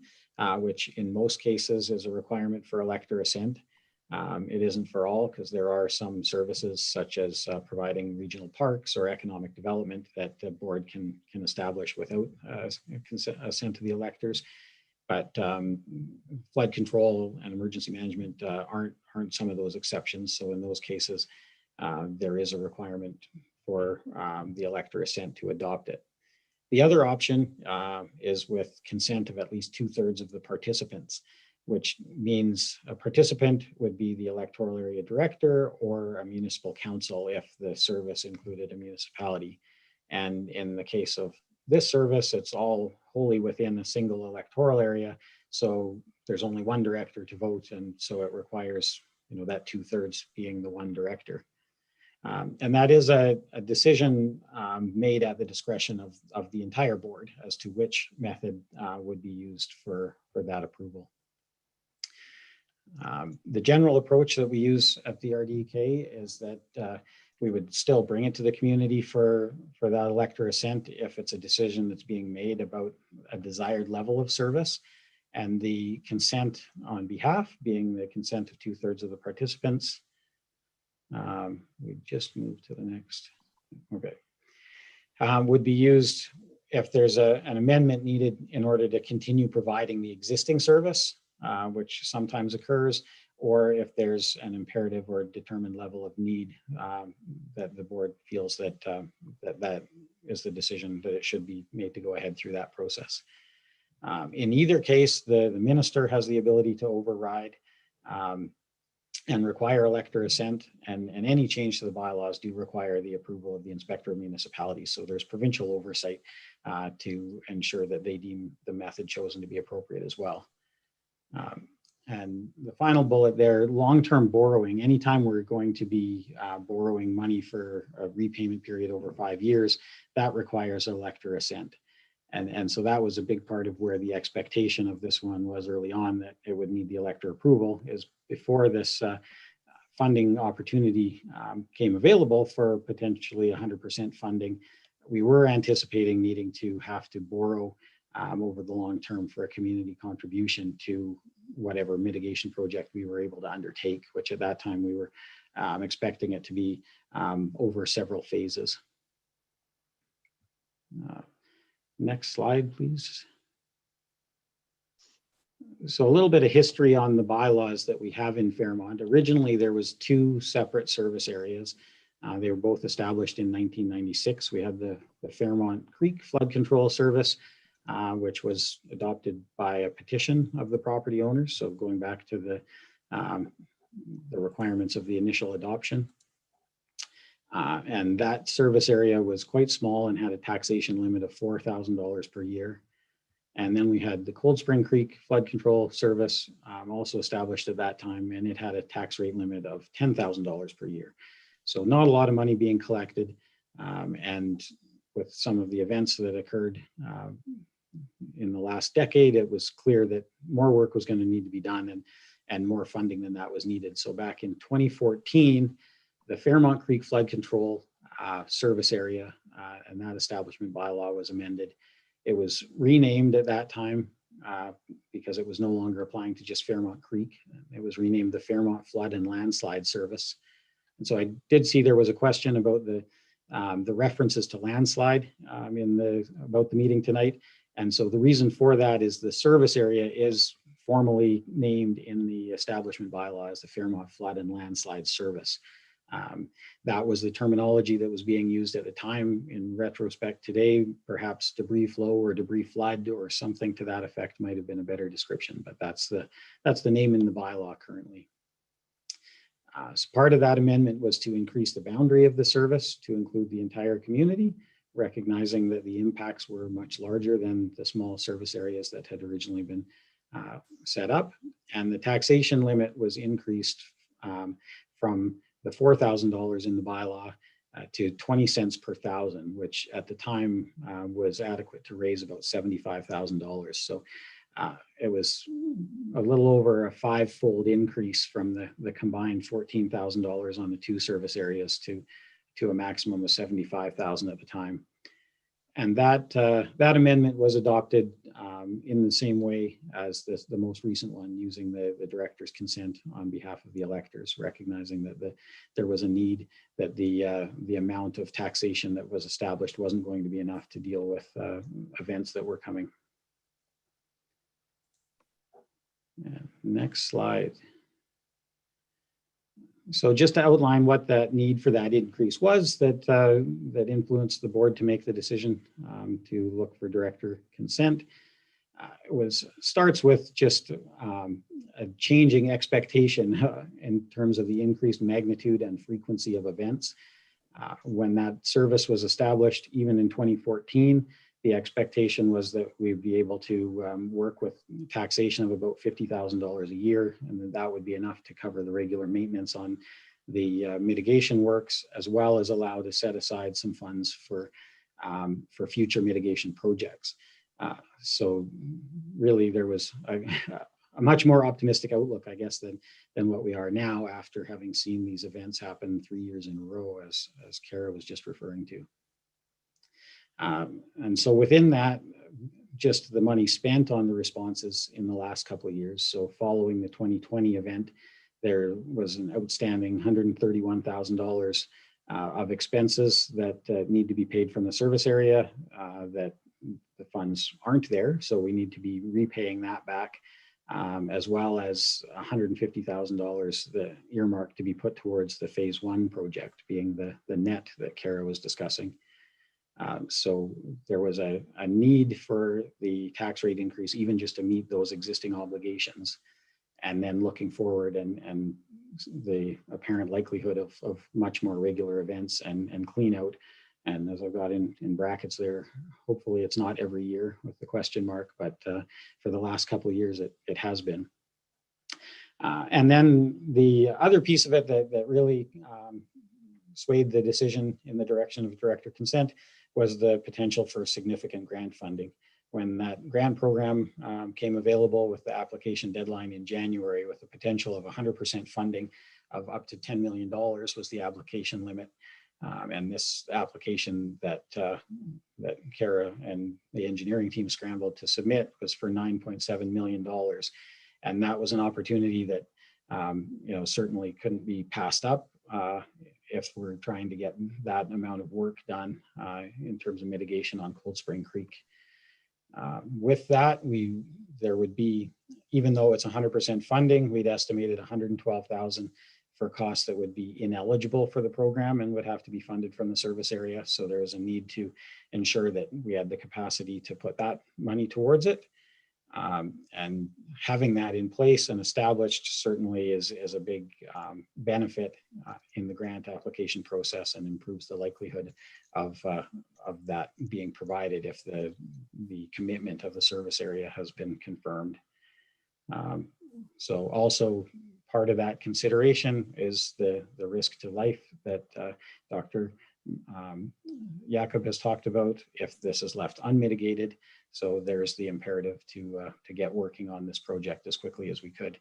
which in most cases is a requirement for elector assent. It isn't for all, because there are some services such as providing regional parks or economic development that the board can establish without assent to the electors. But flood control and emergency management aren't some of those exceptions. So in those cases, there is a requirement for the elector assent to adopt it. The other option is with consent of at least 2/3 of the participants, which means a participant would be the electoral area director or a municipal council if the service included a municipality. And in the case of this service, it's all wholly within a single electoral area. So there's only one director to vote, and so it requires, that 2/3 being the one director. And that is a decision made at the discretion of the entire board as to which method would be used for that approval. The general approach that we use at the RDK is that we would still bring it to the community for that elector assent if it's a decision that's being made about a desired level of service, and the consent on behalf being the consent of 2/3 of the participants. We just moved to the next. Okay. Would be used if there's an amendment needed in order to continue providing the existing service, which sometimes occurs, or if there's an imperative or determined level of need that the board feels that that is the decision that it should be made to go ahead through that process. In either case, the minister has the ability to override and require elector assent, and any change to the bylaws do require the approval of the inspector of municipalities. So there's provincial oversight to ensure that they deem the method chosen to be appropriate as well. And the final bullet there, long-term borrowing. Anytime we're going to be borrowing money for a repayment period over 5 years, that requires elector assent. And so that was a big part of where the expectation of this one was early on, that it would need the elector approval, is before this funding opportunity came available for potentially 100% funding. We were anticipating needing to have to borrow over the long term for a community contribution to whatever mitigation project we were able to undertake, which at that time we were expecting it to be over several phases. Next slide, please. So a little bit of history on the bylaws that we have in Fairmont. Originally, there was 2 separate service areas. They were both established in 1996. We had the Fairmont Creek Flood Control Service, which was adopted by a petition of the property owners. So going back to the requirements of the initial adoption. And that service area was quite small and had a taxation limit of $4,000 per year. And then we had the Cold Spring Creek Flood Control Service, also established at that time, and it had a tax rate limit of $10,000 per year. So not a lot of money being collected. And with some of the events that occurred in the last decade, it was clear that more work was going to need to be done, and more funding than that was needed. So back in 2014, the Fairmont Creek Flood Control Service area and that establishment bylaw was amended. It was renamed at that time because it was no longer applying to just Fairmont Creek. It was renamed the Fairmont Flood and Landslide Service. And so I did see there was a question about the references to landslide about the meeting tonight. And so the reason for that is the service area is formally named in the establishment bylaw as the Fairmont Flood and Landslide Service. That was the terminology that was being used at the time. In retrospect today, perhaps debris flow or debris flood or something to that effect might have been a better description, but that's the name in the bylaw currently. So part of that amendment was to increase the boundary of the service to include the entire community, recognizing that the impacts were much larger than the small service areas that had originally been set up. And the taxation limit was increased from the $4,000 in the bylaw to 20 cents per thousand, which at the time was adequate to raise about $75,000. So it was a little over a 5-fold increase from the combined $14,000 on the 2 service areas to a maximum of $75,000 at the time. And that amendment was adopted in the same way as the most recent one, using the director's consent on behalf of the electors, recognizing that there was a need, that the amount of taxation that was established wasn't going to be enough to deal with events that were coming. And next slide. So just to outline what that need for that increase was that influenced the board to make the decision to look for director consent. Starts with just a changing expectation in terms of the increased magnitude and frequency of events. When that service was established, even in 2014, the expectation was that we'd be able to work with taxation of about $50,000 a year, and that would be enough to cover the regular maintenance on the mitigation works, as well as allow to set aside some funds for future mitigation projects. So really there was a much more optimistic outlook, I guess, than what we are now after having seen these events happen 3 years in a row, as Kara was just referring to. And so within that, just the money spent on the responses in the last couple of years. So following the 2020 event, there was an outstanding $131,000 of expenses that need to be paid from the service area, that the funds aren't there. So we need to be repaying that back, as well as $150,000 the earmark to be put towards the phase 1 project, being the net that Kara was discussing. So there was a need for the tax rate increase, even just to meet those existing obligations. And then looking forward and the apparent likelihood of much more regular events and clean out. And as I've got in brackets there, hopefully it's not every year with the question mark, but for the last couple of years, it has been. And then the other piece of it that really swayed the decision in the direction of director consent was the potential for significant grant funding. When that grant program came available with the application deadline in January, with the potential of 100% funding of up to $10 million was the application limit. And this application that Kara and the engineering team scrambled to submit was for $9.7 million. And that was an opportunity that certainly couldn't be passed up if we're trying to get that amount of work done in terms of mitigation on Cold Spring Creek. With that, there would be, even though it's 100% funding, we'd estimated $112,000 for costs that would be ineligible for the program and would have to be funded from the service area. So there was a need to ensure that we had the capacity to put that money towards it. And having that in place and established certainly is a big benefit in the grant application process, and improves the likelihood of that being provided if the commitment of the service area has been confirmed. So also part of that consideration is the risk to life that Dr. Jakob has talked about if this is left unmitigated. So there's the imperative to get working on this project as quickly as we could.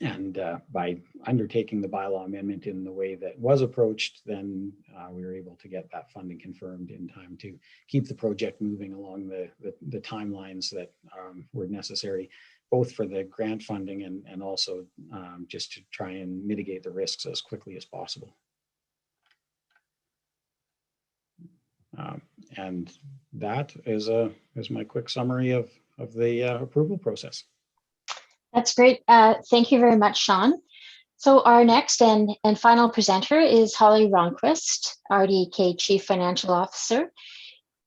And by undertaking the bylaw amendment in the way that was approached, then we were able to get that funding confirmed in time to keep the project moving along the timelines that were necessary, both for the grant funding and also just to try and mitigate the risks as quickly as possible. And that is my quick summary of the approval process. That's great. Thank you very much, Sean. So our next and final presenter is Holly Ronquist, RDK Chief Financial Officer.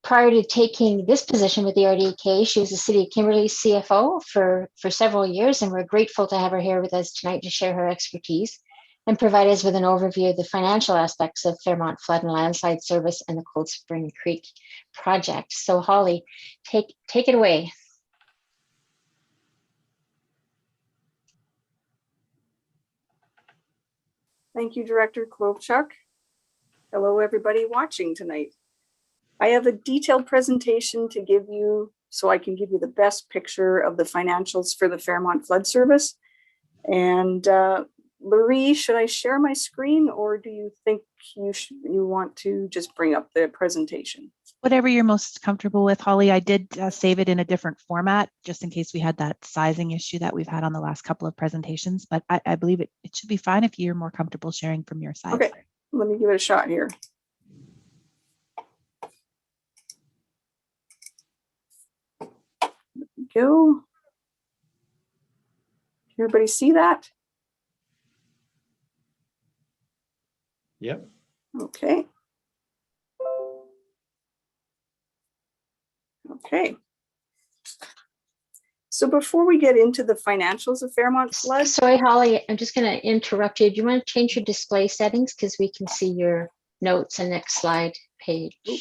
Prior to taking this position with the RDK, she was the City of Kimberley's CFO for several years, and we're grateful to have her here with us tonight to share her expertise and provide us with an overview of the financial aspects of Fairmont Flood and Landslide Service and the Cold Spring Creek project. So Holly, take it away. Thank you, Director Klobuchar. Hello, everybody watching tonight. I have a detailed presentation to give you so I can give you the best picture of the financials for the Fairmont Flood Service. And Laurie, should I share my screen, or do you think you want to just bring up the presentation? Whatever you're most comfortable with, Holly. I did save it in a different format just in case we had that sizing issue that we've had on the last couple of presentations, but I believe it should be fine if you're more comfortable sharing from your side. Okay, let me give it a shot here. There we go. Everybody see that? Yep. Okay. Okay. So before we get into the financials of Fairmont Flood. Sorry, Holly, I'm just going to interrupt you. Do you want to change your display settings because we can see your notes and next slide page? Ooh,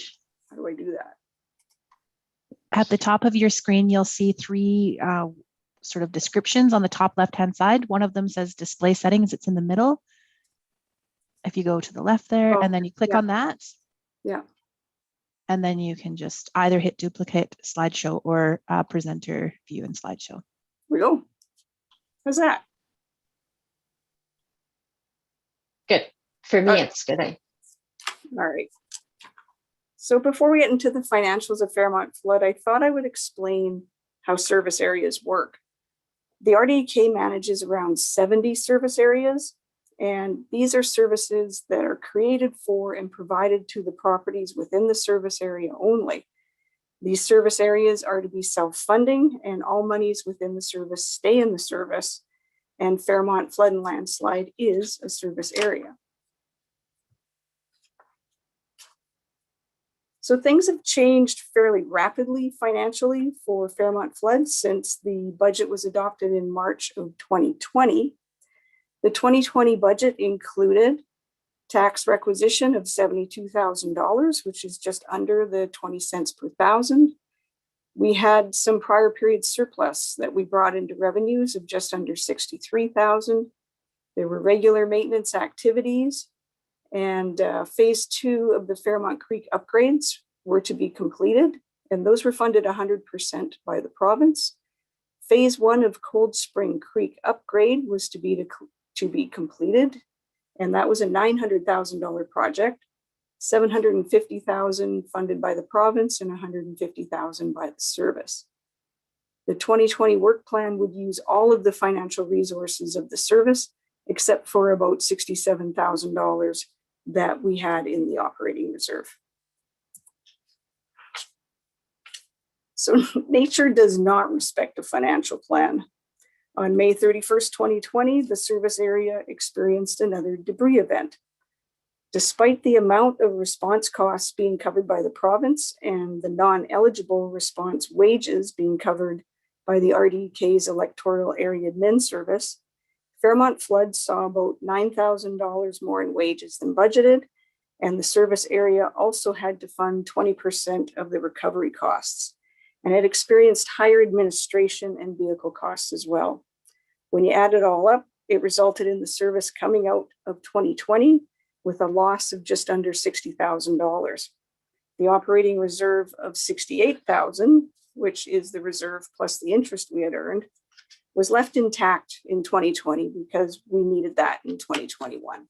how do I do that? At the top of your screen, you'll see three sort of descriptions on the top left-hand side. One of them says display settings. It's in the middle. If you go to the left there, and then you click on that. Yeah. And then you can just either hit duplicate slideshow or presenter view in slideshow. Here we go. How's that? Good. For me, All right. it's good. All right. So before we get into the financials of Fairmont Flood, I thought I would explain how service areas work. The RDK manages around 70 service areas, and these are services that are created for and provided to the properties within the service area only. These service areas are to be self-funding, and all monies within the service stay in the service, and Fairmont Flood and Landslide is a service area. So things have changed fairly rapidly financially for Fairmont Flood since the budget was adopted in March of 2020. The 2020 budget included tax requisition of $72,000, which is just under the 20 cents per thousand. We had some prior period surplus that we brought into revenues of just under 63,000. There were regular maintenance activities, and phase 2 of the Fairmont Creek upgrades were to be completed, and those were funded 100% by the province. Phase 1 of Cold Spring Creek upgrade was to be completed, and that was a $900,000 project, $750,000 funded by the province and $150,000 by the service. The 2020 work plan would use all of the financial resources of the service, except for about $67,000 that we had in the operating reserve. So nature does not respect a financial plan. On May 31st, 2020, the service area experienced another debris event. Despite the amount of response costs being covered by the province and the non-eligible response wages being covered by the RDK's electoral area admin service, Fairmont Flood saw about $9,000 more in wages than budgeted, and the service area also had to fund 20% of the recovery costs. And it experienced higher administration and vehicle costs as well. When you add it all up, it resulted in the service coming out of 2020 with a loss of just under $60,000. The operating reserve of $68,000, which is the reserve plus the interest we had earned, was left intact in 2020 because we needed that in 2021.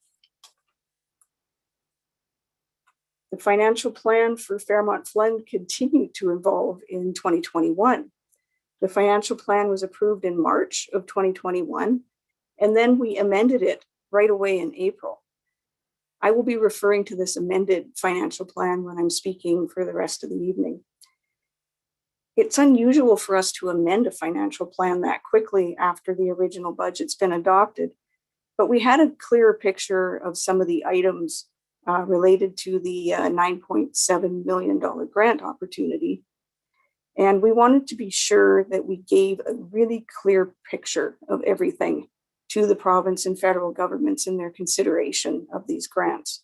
The financial plan for Fairmont Flood continued to evolve in 2021. The financial plan was approved in March of 2021, and then we amended it right away in April. I will be referring to this amended financial plan when I'm speaking for the rest of the evening. It's unusual for us to amend a financial plan that quickly after the original budget's been adopted, but we had a clearer picture of some of the items related to the $9.7 million grant opportunity. And we wanted to be sure that we gave a really clear picture of everything to the province and federal governments in their consideration of these grants.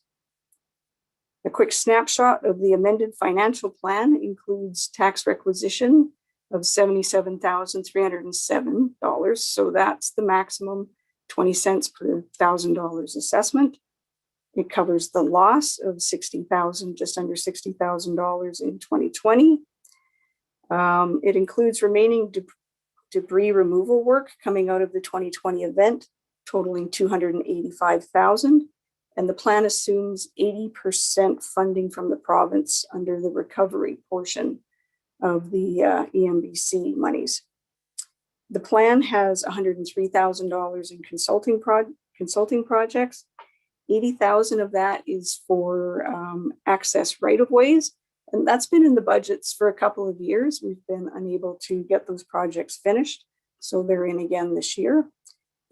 A quick snapshot of the amended financial plan includes tax requisition of $77,307. So that's the maximum 20 cents per $1,000 assessment. It covers the loss of $60,000, just under $60,000 in 2020. It includes remaining debris removal work coming out of the 2020 event, totaling $285,000. And the plan assumes 80% funding from the province under the recovery portion of the EMBC monies. The plan has $103,000 in consulting projects. 80,000 of that is for access right-of-ways, and that's been in the budgets for a couple of years. We've been unable to get those projects finished, so they're in again this year.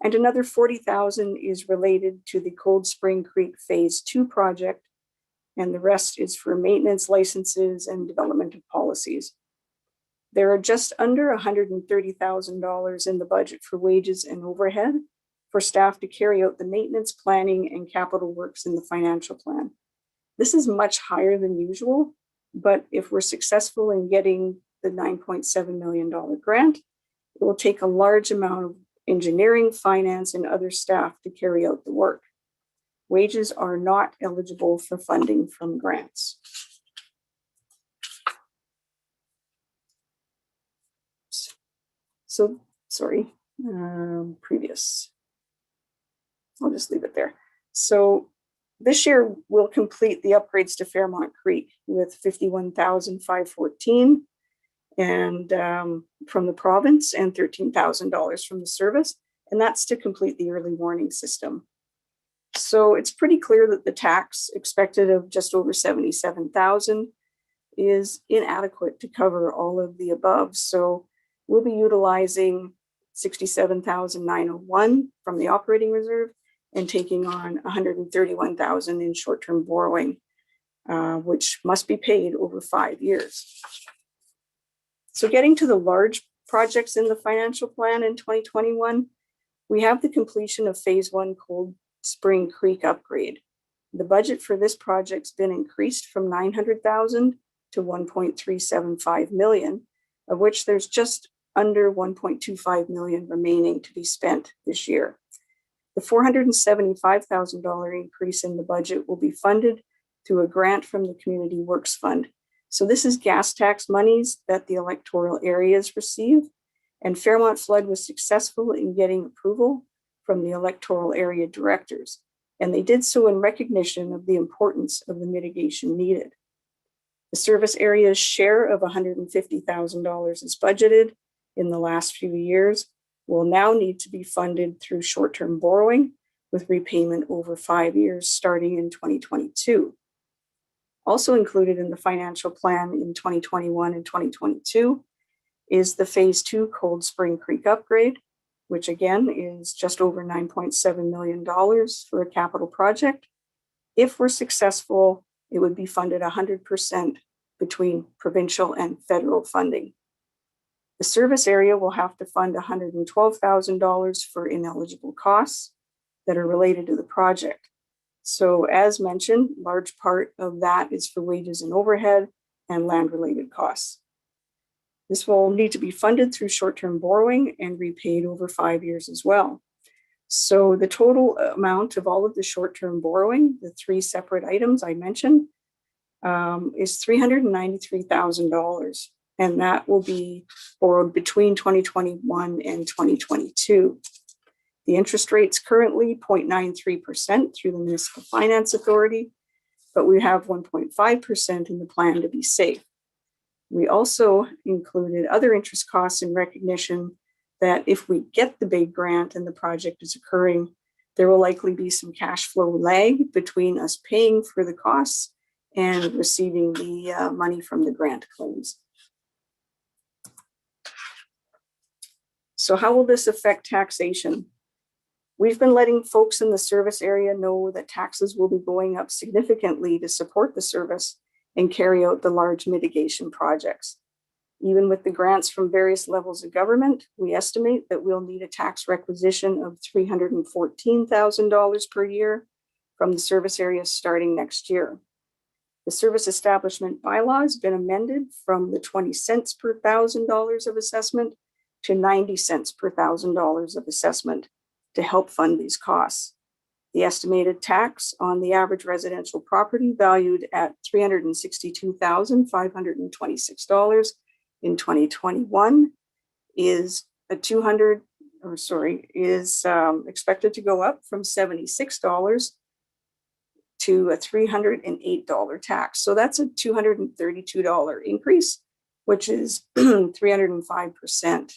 And another 40,000 is related to the Cold Spring Creek Phase 2 project, and the rest is for maintenance licenses and development of policies. There are just under $130,000 in the budget for wages and overhead for staff to carry out the maintenance, planning, and capital works in the financial plan. This is much higher than usual, but if we're successful in getting the $9.7 million grant, it will take a large amount of engineering, finance, and other staff to carry out the work. Wages are not eligible for funding from grants. So, sorry, previous. I'll just leave it there. So this year we'll complete the upgrades to Fairmont Creek with $51,514 and from the province and $13,000 from the service. And that's to complete the early warning system. So it's pretty clear that the tax expected of just over $77,000 is inadequate to cover all of the above. So we'll be utilizing $67,901 from the operating reserve and taking on $131,000 in short-term borrowing, which must be paid over 5 years. So getting to the large projects in the financial plan in 2021, we have the completion of phase 1 Cold Spring Creek upgrade. The budget for this project's been increased from $900,000 to $1.375 million, of which there's just under $1.25 million remaining to be spent this year. The $475,000 increase in the budget will be funded through a grant from the Community Works Fund. So this is gas tax monies that the electoral areas receive, and Fairmont Flood was successful in getting approval from the electoral area directors, and they did so in recognition of the importance of the mitigation needed. The service area's share of $150,000 is budgeted in the last few years, will now need to be funded through short-term borrowing with repayment over 5 years starting in 2022. Also included in the financial plan in 2021 and 2022 is the phase 2 Cold Spring Creek upgrade, which again is just over $9.7 million for a capital project. If we're successful, it would be funded 100% between provincial and federal funding. The service area will have to fund $112,000 for ineligible costs that are related to the project. So as mentioned, large part of that is for wages and overhead and land-related costs. This will need to be funded through short-term borrowing and repaid over 5 years as well. So the total amount of all of the short-term borrowing, the 3 separate items I mentioned, is $393,000. And that will be borrowed between 2021 and 2022. The interest rate's currently 0.93% through the Municipal Finance Authority, but we have 1.5% in the plan to be safe. We also included other interest costs in recognition that if we get the big grant and the project is occurring, there will likely be some cash flow lag between us paying for the costs and receiving the money from the grant claims. So how will this affect taxation? We've been letting folks in the service area know that taxes will be going up significantly to support the service and carry out the large mitigation projects. Even with the grants from various levels of government, we estimate that we'll need a tax requisition of $314,000 per year from the service area starting next year. The service establishment bylaw has been amended from the 20 cents per $1,000 of assessment to 90 cents per $1,000 of assessment to help fund these costs. The estimated tax on the average residential property valued at $362,526 in 2021 is expected to go up from $76 to a $308 tax. So that's a $232 increase, which is 305%.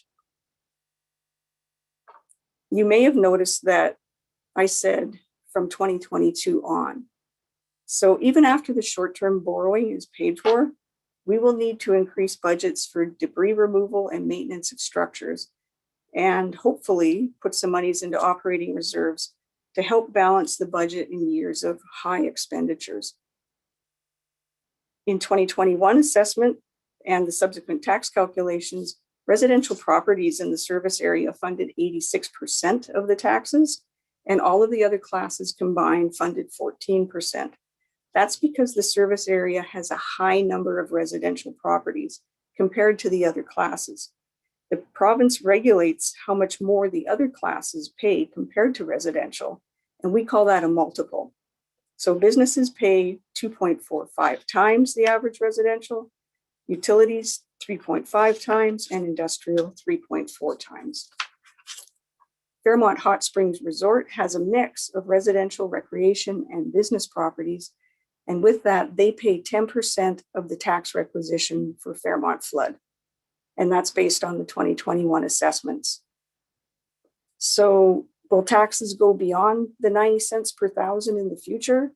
You may have noticed that I said from 2022 on. So even after the short-term borrowing is paid for, we will need to increase budgets for debris removal and maintenance of structures, and hopefully put some monies into operating reserves to help balance the budget in years of high expenditures. In 2021 assessment and the subsequent tax calculations, residential properties in the service area funded 86% of the taxes, and all of the other classes combined funded 14%. That's because the service area has a high number of residential properties, compared to the other classes. The province regulates how much more the other classes pay compared to residential, and we call that a multiple. So businesses pay 2.45 times the average residential, utilities 3.5 times, and industrial 3.4 times. Fairmont Hot Springs Resort has a mix of residential, recreation, and business properties. And with that, they pay 10% of the tax requisition for Fairmont Flood. And that's based on the 2021 assessments. So will taxes go beyond the 90 cents per thousand in the future?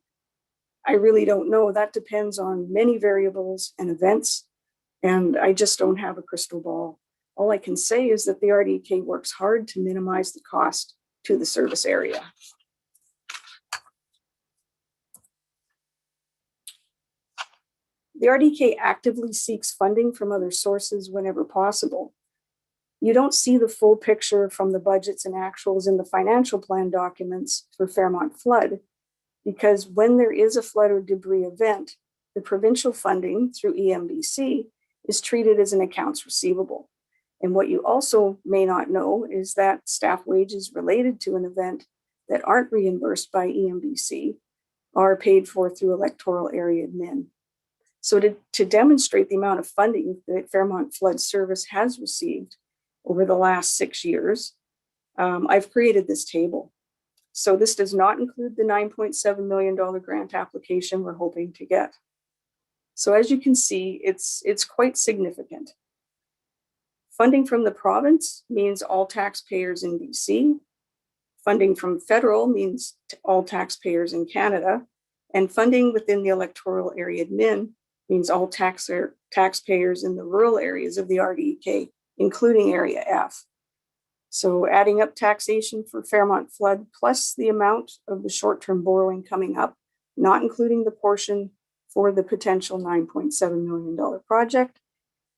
I really don't know. That depends on many variables and events. And I just don't have a crystal ball. All I can say is that the RDK works hard to minimize the cost to the service area. The RDK actively seeks funding from other sources whenever possible. You don't see the full picture from the budgets and actuals in the financial plan documents for Fairmont Flood, because when there is a flood or debris event, the provincial funding through EMBC is treated as an accounts receivable. And what you also may not know is that staff wages related to an event that aren't reimbursed by EMBC are paid for through electoral area admin. So to demonstrate the amount of funding that Fairmont Flood Service has received over the last 6 years, I've created this table. So this does not include the $9.7 million grant application we're hoping to get. So as you can see, it's quite significant. Funding from the province means all taxpayers in BC. Funding from federal means all taxpayers in Canada. And funding within the electoral area admin means all taxpayers in the rural areas of the RDK, including Area F. So adding up taxation for Fairmont Flood plus the amount of the short-term borrowing coming up, not including the portion for the potential $9.7 million project,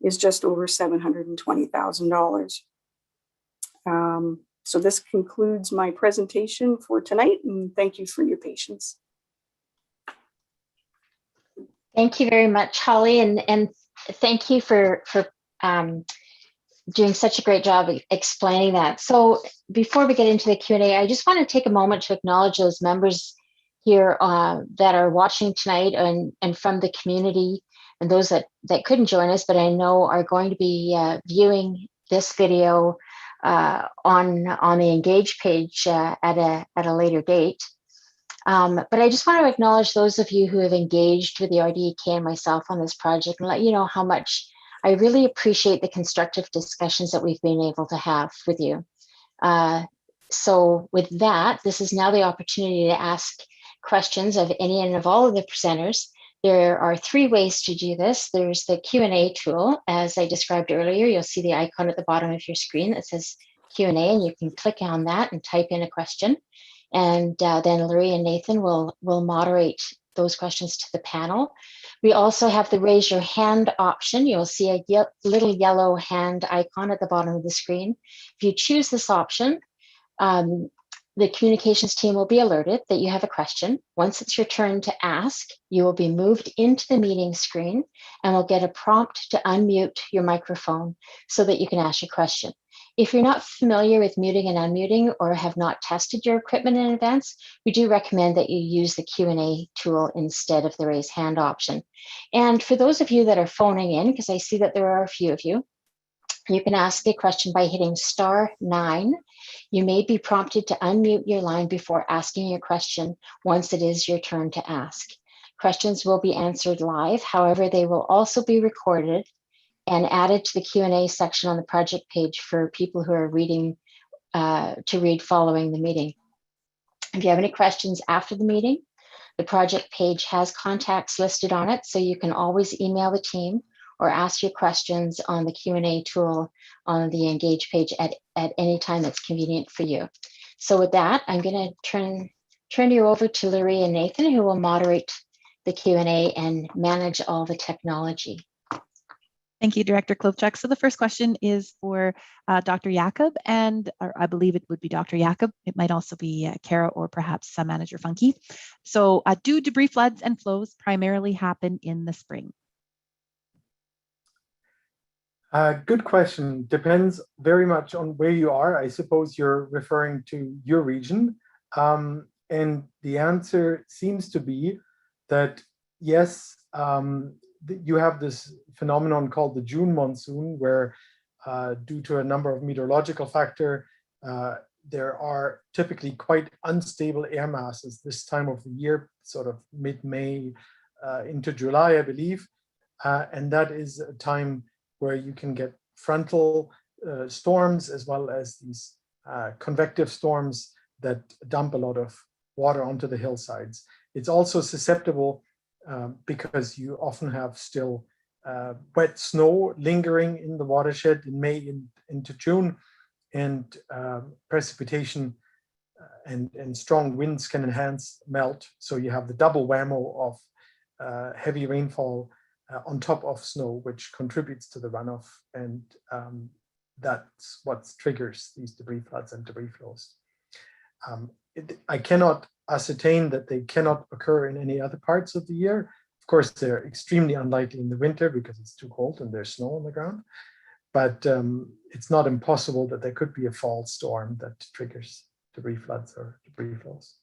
is just over $720,000. So this concludes my presentation for tonight, and thank you for your patience. Thank you very much, Holly, and thank you for doing such a great job explaining that. So before we get into the Q&A, I just want to take a moment to acknowledge those members here that are watching tonight and from the community, and those that couldn't join us, but I know are going to be viewing this video on the Engage page at a later date. But I just want to acknowledge those of you who have engaged with the RDK and myself on this project and let you know how much I really appreciate the constructive discussions that we've been able to have with you. So with that, this is now the opportunity to ask questions of any and of all of the presenters. There are 3 ways to do this. There's the Q&A tool. As I described earlier, you'll see the icon at the bottom of your screen that says Q&A, and you can click on that and type in a question. And then Laurie and Nathan will moderate those questions to the panel. We also have the raise your hand option. You'll see a little yellow hand icon at the bottom of the screen. If you choose this option, the communications team will be alerted that you have a question. Once it's your turn to ask, you will be moved into the meeting screen and will get a prompt to unmute your microphone so that you can ask your question. If you're not familiar with muting and unmuting or have not tested your equipment in advance, we do recommend that you use the Q&A tool instead of the raise hand option. And for those of you that are phoning in, because I see that there are a few of you, you can ask a question by hitting *9. You may be prompted to unmute your line before asking your question once it is your turn to ask. Questions will be answered live. However, they will also be recorded and added to the Q&A section on the project page for people who are reading to read following the meeting. If you have any questions after the meeting, the project page has contacts listed on it, so you can always email the team or ask your questions on the Q&A tool on the Engage page at any time that's convenient for you. So with that, I'm going to turn you over to Laurie and Nathan, who will moderate the Q&A and manage all the technology. Thank you, Director Klopchak. So the first question is for Dr. Jakob, and I believe it would be Dr. Jakob. It might also be Kara or perhaps Manager Funky. So do debris floods and flows primarily happen in the spring? Good question. Depends very much on where you are. I suppose you're referring to your region. And the answer seems to be that yes, you have this phenomenon called the June monsoon, where due to a number of meteorological factors, there are typically quite unstable air masses this time of the year, sort of mid-May into July, I believe. And that is a time where you can get frontal storms as well as these convective storms that dump a lot of water onto the hillsides. It's also susceptible because you often have still wet snow lingering in the watershed in May into June, and precipitation and strong winds can enhance melt. So you have the double whammo of heavy rainfall on top of snow, which contributes to the runoff, and that's what triggers these debris floods and debris flows. I cannot ascertain that they cannot occur in any other parts of the year. Of course, they're extremely unlikely in the winter because it's too cold and there's snow on the ground, but it's not impossible that there could be a fall storm that triggers debris floods or debris flows.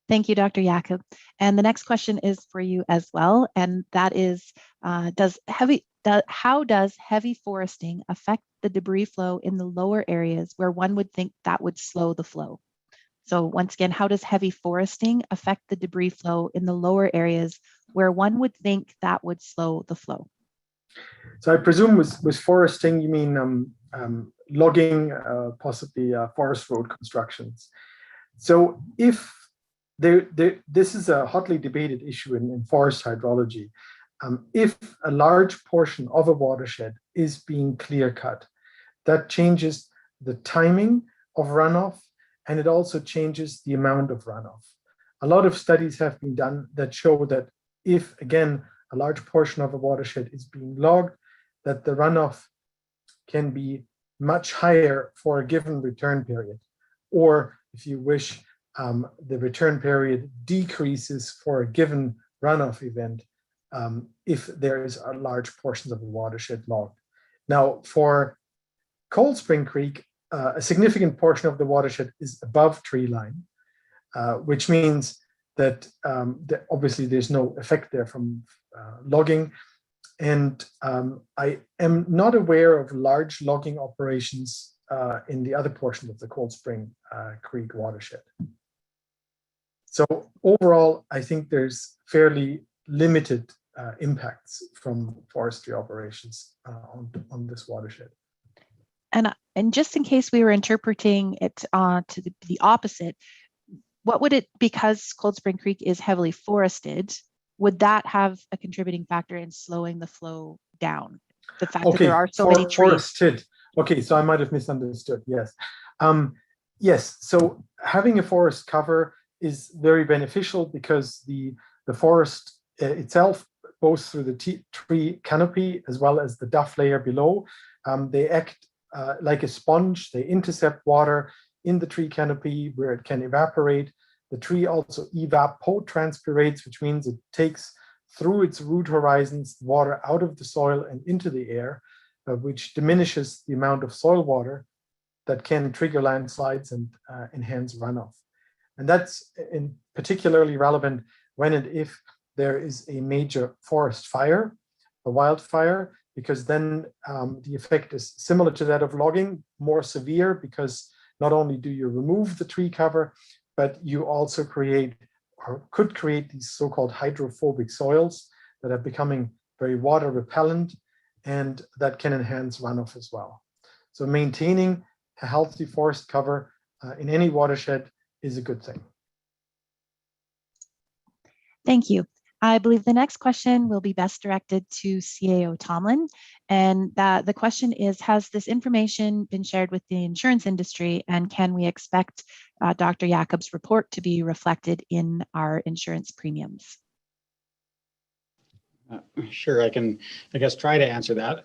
Thank you, Dr. Jakob. And the next question is for you as well, and that is, how does heavy foresting affect the debris flow in the lower areas where one would think that would slow the flow? So once again, how does heavy foresting affect the debris flow in the lower areas where one would think that would slow the flow? So I presume with foresting, you mean logging, possibly forest road constructions. So if this is a hotly debated issue in forest hydrology. If a large portion of a watershed is being clear cut, that changes the timing of runoff, and it also changes the amount of runoff. A lot of studies have been done that show that if, again, a large portion of a watershed is being logged, that the runoff can be much higher for a given return period. Or if you wish, the return period decreases for a given runoff event if there is a large portions of the watershed logged. Now, for Cold Spring Creek, a significant portion of the watershed is above tree line, which means that obviously there's no effect there from logging. And I am not aware of large logging operations in the other portion of the Cold Spring Creek watershed. So overall, I think there's fairly limited impacts from forestry operations on this watershed. And just in case we were interpreting it to the opposite, what would it, because Cold Spring Creek is heavily forested, would that have a contributing factor in slowing the flow down? The fact that there are so many trees. Forested. Okay, so I might have misunderstood. Yes. Yes, so having a forest cover is very beneficial because the forest itself, both through the tree canopy as well as the duff layer below, they act like a sponge. They intercept water in the tree canopy where it can evaporate. The tree also evapotranspirates, which means it takes through its root horizons water out of the soil and into the air, which diminishes the amount of soil water that can trigger landslides and enhance runoff. And that's particularly relevant when and if there is a major forest fire, a wildfire, because then the effect is similar to that of logging, more severe, because not only do you remove the tree cover, but you also create or could create these so-called hydrophobic soils that are becoming very water repellent, and that can enhance runoff as well. So maintaining a healthy forest cover in any watershed is a good thing. Thank you. I believe the next question will be best directed to CAO Tomlin. And the question is, has this information been shared with the insurance industry, and can we expect Dr. Jakob's report to be reflected in our insurance premiums? Sure, I can, I guess, try to answer that.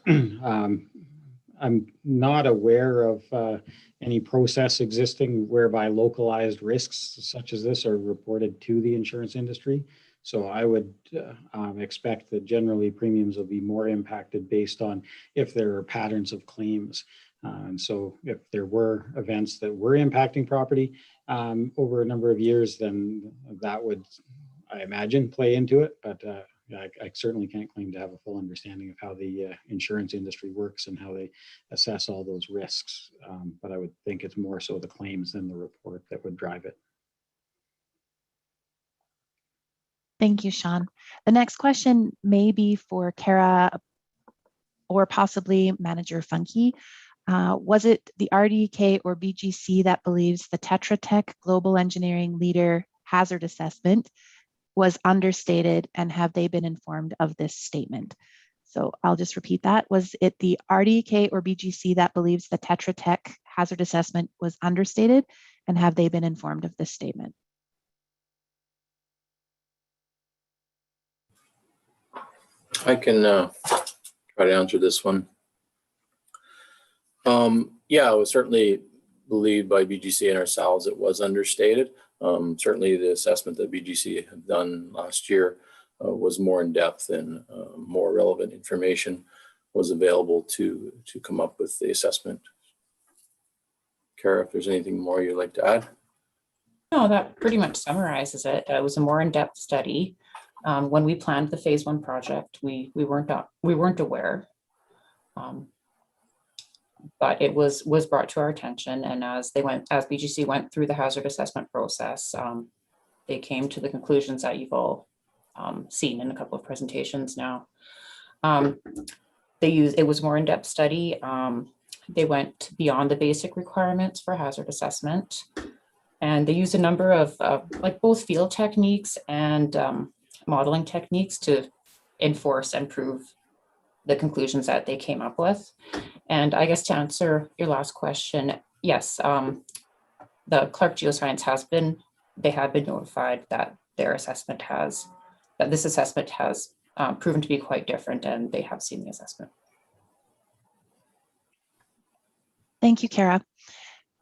I'm not aware of any process existing whereby localized risks such as this are reported to the insurance industry. So I would expect that generally premiums will be more impacted based on if there are patterns of claims. And so if there were events that were impacting property over a number of years, then that would, I imagine, play into it. But I certainly can't claim to have a full understanding of how the insurance industry works and how they assess all those risks. But I would think it's more so the claims than the report that would drive it. Thank you, Sean. The next question may be for Kara or possibly Manager Funky. Was it the RDK or BGC that believes the Tetra Tech Global Engineering Leader Hazard Assessment was understated, and have they been informed of this statement? So I'll just repeat that. Was it the RDK or BGC that believes the Tetra Tech Hazard Assessment was understated, and have they been informed of this statement? I can try to answer this one. Yeah, it was certainly believed by BGC and ourselves it was understated. Certainly the assessment that BGC had done last year was more in depth and more relevant information was available to come up with the assessment. Kara, if there's anything more you'd like to add? No, that pretty much summarizes it. It was a more in-depth study. When we planned the phase 1 project, we weren't aware, but it was brought to our attention. And as BGC went through the hazard assessment process, they came to the conclusions that you've all seen in a couple of presentations now. It was more in-depth study. They went beyond the basic requirements for hazard assessment, and they used a number of like both field techniques and modeling techniques to enforce and prove the conclusions that they came up with. And I guess to answer your last question, yes, the Clark Geoscience have been notified that this assessment has proven to be quite different, and they have seen the assessment. Thank you, Kara.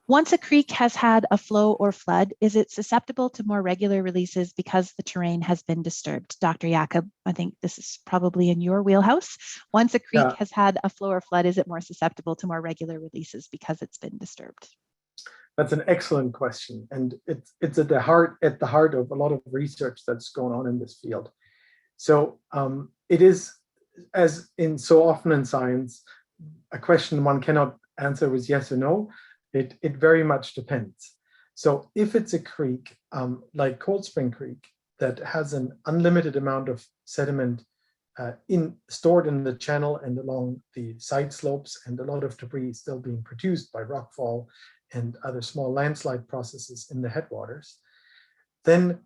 Once a creek has had a flow or flood, is it susceptible to more regular releases because the terrain has been disturbed? Dr. Jakob, I think this is probably in your wheelhouse. Once a creek has had a flow or flood, is it more susceptible to more regular releases because it's been disturbed? That's an excellent question, and it's at the heart of a lot of research that's going on in this field. So it is, as in so often in science, a question one cannot answer with yes or no. It very much depends. So if it's a creek like Cold Spring Creek that has an unlimited amount of sediment stored in the channel and along the side slopes, and a lot of debris still being produced by rockfall and other small landslide processes in the headwaters, then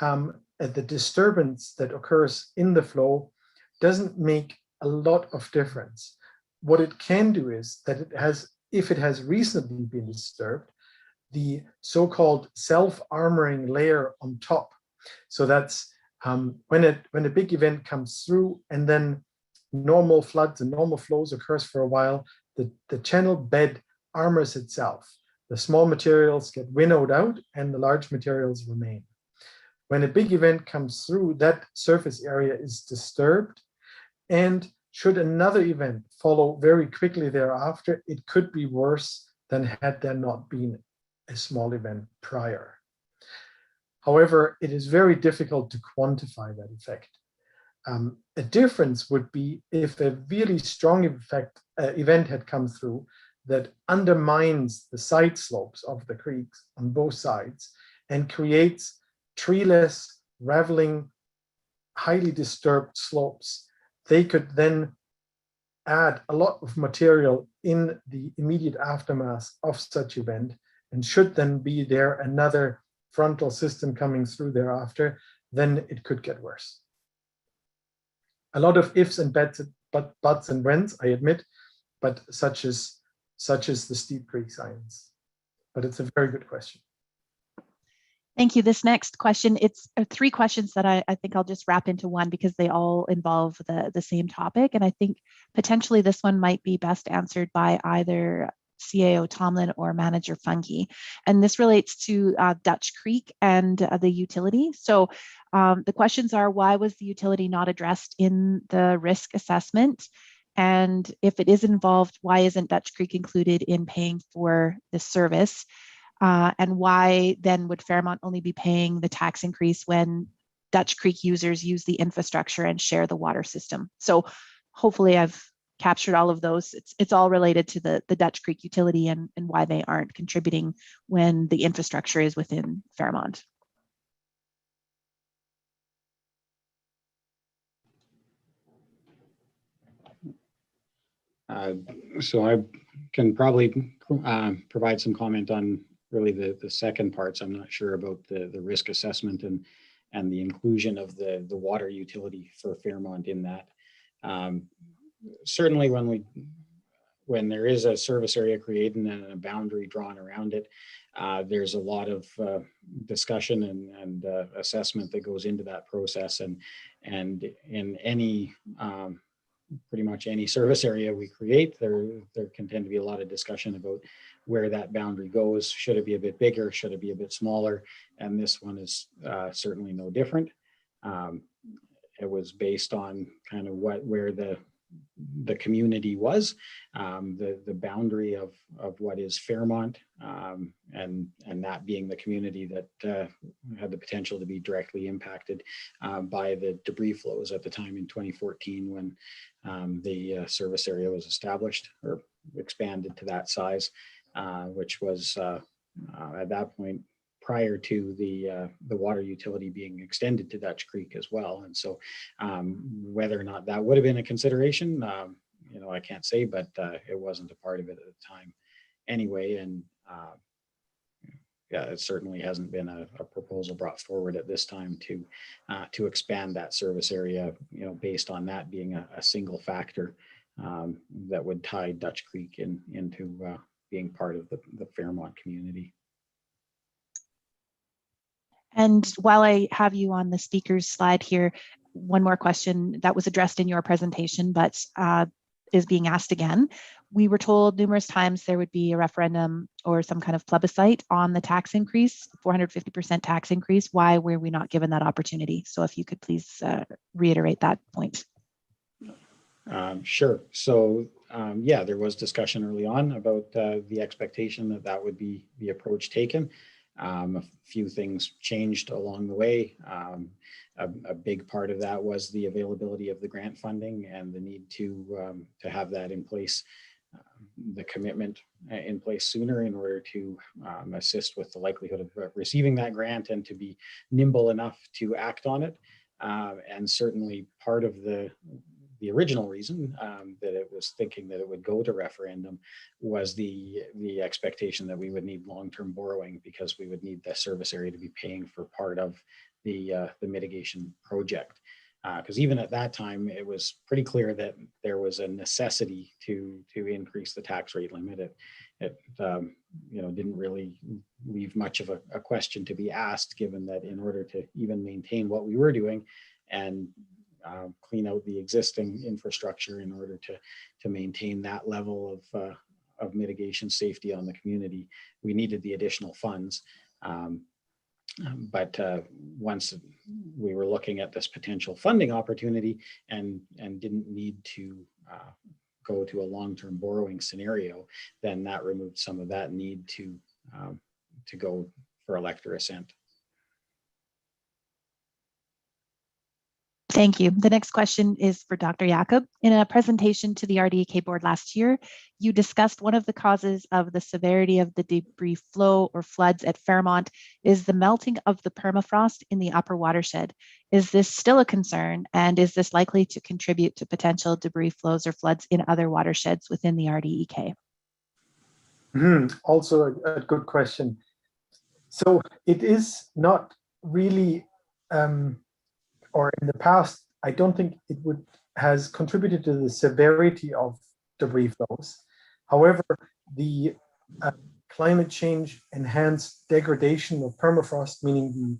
the disturbance that occurs in the flow doesn't make a lot of difference. What it can do is that if it has recently been disturbed, the so-called self-armoring layer on top. So that's when a big event comes through and then normal floods and normal flows occurs for a while, the channel bed armors itself. The small materials get winnowed out and the large materials remain. When a big event comes through, that surface area is disturbed, and should another event follow very quickly thereafter, it could be worse than had there not been a small event prior. However, it is very difficult to quantify that effect. A difference would be if a really strong event had come through that undermines the side slopes of the creeks on both sides and creates treeless, raveling, highly disturbed slopes. They could then add a lot of material in the immediate aftermath of such event, and should then be there another frontal system coming through thereafter, then it could get worse. A lot of ifs and buts and whens, I admit, but such is the Steep Creek science. But it's a very good question. Thank you. This next question, it's 3 questions that I think I'll just wrap into one because they all involve the same topic. And I think potentially this one might be best answered by either CAO Tomlin or Manager Fungi. And this relates to Dutch Creek and the utility. So the questions are, why was the utility not addressed in the risk assessment? And if it is involved, why isn't Dutch Creek included in paying for this service? And why then would Fairmont only be paying the tax increase when Dutch Creek users use the infrastructure and share the water system? So hopefully I've captured all of those. It's all related to the Dutch Creek utility and why they aren't contributing when the infrastructure is within Fairmont. So I can probably provide some comment on really the second parts. I'm not sure about the risk assessment and the inclusion of the water utility for Fairmont in that. Certainly when there is a service area created and a boundary drawn around it, there's a lot of discussion and assessment that goes into that process, and in any pretty much any service area we create, there can tend to be a lot of discussion about where that boundary goes. Should it be a bit bigger? Should it be a bit smaller? And this one is certainly no different. It was based on kind of where the community was, the boundary of what is Fairmont, and that being the community that had the potential to be directly impacted by the debris flows at the time in 2014 when the service area was established or expanded to that size, which was at that point prior to the water utility being extended to Dutch Creek as well. And so whether or not that would have been a consideration, I can't say, but it wasn't a part of it at the time anyway. And yeah, it certainly hasn't been a proposal brought forward at this time to expand that service area, based on that being a single factor that would tie Dutch Creek into being part of the Fairmont community. And while I have you on the speaker's slide here, one more question that was addressed in your presentation, but is being asked again. We were told numerous times there would be a referendum or some kind of plebiscite on the tax increase, 450% tax increase. Why were we not given that opportunity? So if you could please reiterate that point. Sure. So yeah, there was discussion early on about the expectation that would be the approach taken. A few things changed along the way. A big part of that was the availability of the grant funding and the need to have that in place, the commitment in place sooner in order to assist with the likelihood of receiving that grant and to be nimble enough to act on it. And certainly part of the original reason that it was thinking that it would go to referendum was the expectation that we would need long-term borrowing because we would need the service area to be paying for part of the mitigation project. Because even at that time, it was pretty clear that there was a necessity to increase the tax rate limit. It didn't really leave much of a question to be asked, given that in order to even maintain what we were doing and clean out the existing infrastructure in order to maintain that level of mitigation safety on the community, we needed the additional funds. But once we were looking at this potential funding opportunity and didn't need to go to a long-term borrowing scenario, then that removed some of that need to go for elector assent. Thank you. The next question is for Dr. Jacob. In a presentation to the RDEK board last year, you discussed one of the causes of the severity of the debris flow or floods at Fairmont is the melting of the permafrost in the upper watershed. Is this still a concern? And is this likely to contribute to potential debris flows or floods in other watersheds within the RDEK? Also a good question. So it is not really or in the past, I don't think it has contributed to the severity of debris flows. However, the climate change enhanced degradation of permafrost, meaning the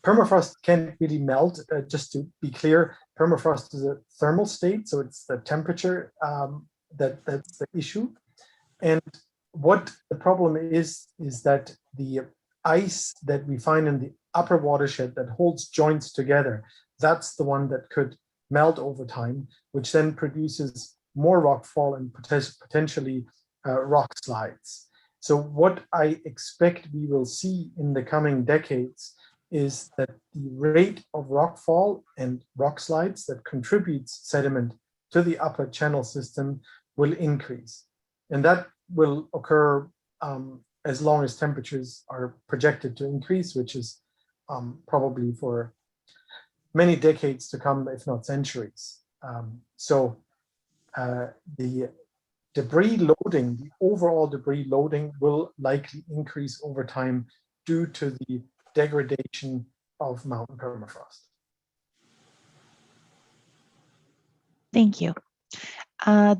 permafrost can't really melt. Just to be clear, permafrost is a thermal state, so it's the temperature that's the issue. And what the problem is that the ice that we find in the upper watershed that holds joints together, that's the one that could melt over time, which then produces more rockfall and potentially rock slides. So what I expect we will see in the coming decades is that the rate of rockfall and rock slides that contributes sediment to the upper channel system will increase. And that will occur as long as temperatures are projected to increase, which is probably for many decades to come, if not centuries. The debris loading, the overall debris loading will likely increase over time due to the degradation of mountain permafrost. Thank you.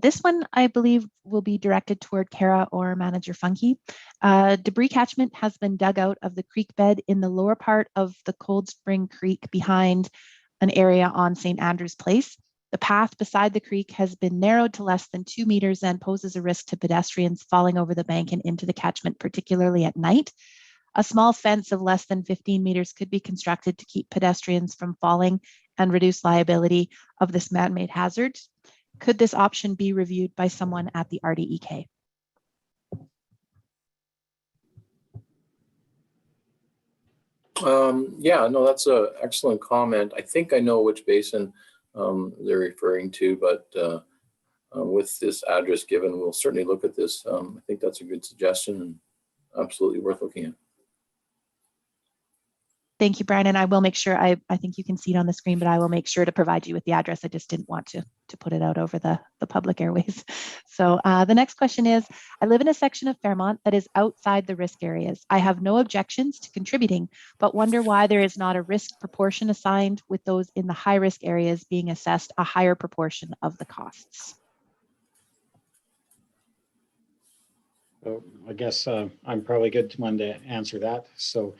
This one, I believe, will be directed toward Kara or Manager Funke. Debris catchment has been dug out of the creek bed in the lower part of the Cold Spring Creek behind an area on St. Andrew's Place. The path beside the creek has been narrowed to less than 2 meters and poses a risk to pedestrians falling over the bank and into the catchment, particularly at night. A small fence of less than 15 meters could be constructed to keep pedestrians from falling and reduce liability of this man-made hazard. Could this option be reviewed by someone at the RDEK? Yeah, no, that's an excellent comment. I think I know which basin they're referring to, but with this address given, we'll certainly look at this. I think that's a good suggestion and absolutely worth looking at. Thank you, Brian. And I will make sure, I think you can see it on the screen, but I will make sure to provide you with the address. I just didn't want to put it out over the public airways. So the next question is, I live in a section of Fairmont that is outside the risk areas. I have no objections to contributing, but wonder why there is not a risk proportion assigned, with those in the high risk areas being assessed a higher proportion of the costs. So I guess I'm probably good one to answer that. So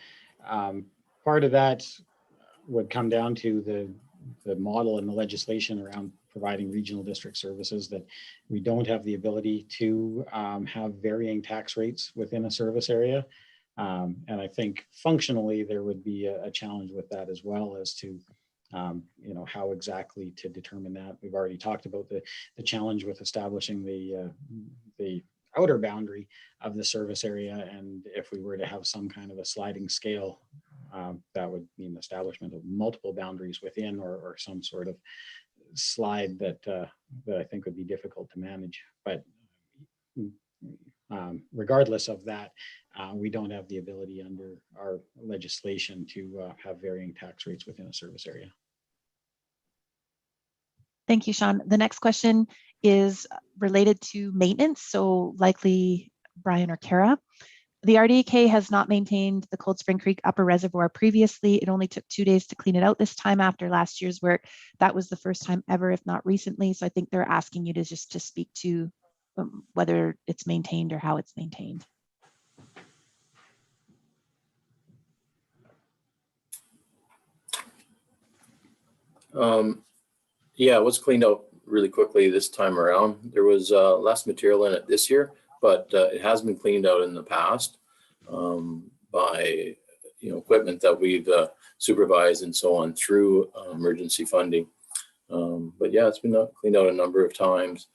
part of that would come down to the model and the legislation around providing regional district services, that we don't have the ability to have varying tax rates within a service area. And I think functionally there would be a challenge with that, as well as to how exactly to determine that. We've already talked about the challenge with establishing the outer boundary of the service area, and if we were to have some kind of a sliding scale, that would mean establishment of multiple boundaries within, or some sort of slide that I think would be difficult to manage. But regardless of that, we don't have the ability under our legislation to have varying tax rates within a service area. Thank you, Sean. The next question is related to maintenance, so likely Brian or Kara. The RDK has not maintained the Cold Spring Creek upper reservoir previously. It only took 2 days to clean it out this time after last year's work. That was the first time ever, if not recently. So I think they're asking you to just to speak to whether it's maintained or how it's maintained. Yeah, it was cleaned out really quickly this time around. There was less material in it this year, but it has been cleaned out in the past by equipment that we've supervised and so on through emergency funding. But yeah, it's been cleaned out a number of times.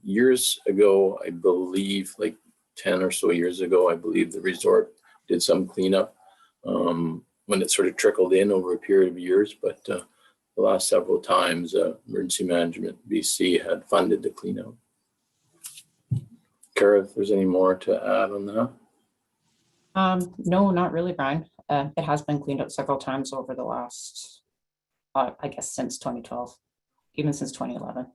Years ago, I believe, like 10 or so years ago, I believe the resort did some cleanup when it sort of trickled in over a period of years. But the last several times, Emergency Management BC had funded the cleanup. Kara, if there's any more to add on that? No, not really, Brian. It has been cleaned up several times over the last, I guess, since 2012, even since 2011.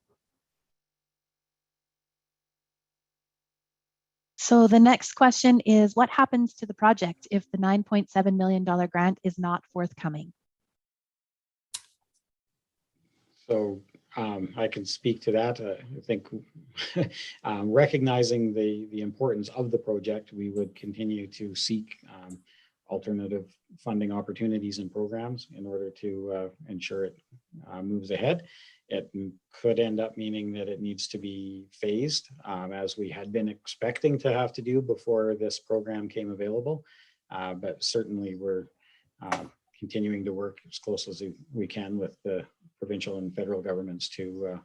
So the next question is, what happens to the project if the $9.7 million grant is not forthcoming? So I can speak to that. I think recognizing the importance of the project, we would continue to seek alternative funding opportunities and programs in order to ensure it moves ahead. it could end up meaning that it needs to be phased, as we had been expecting to have to do before this program came available. But certainly we're continuing to work as close as we can with the provincial and federal governments to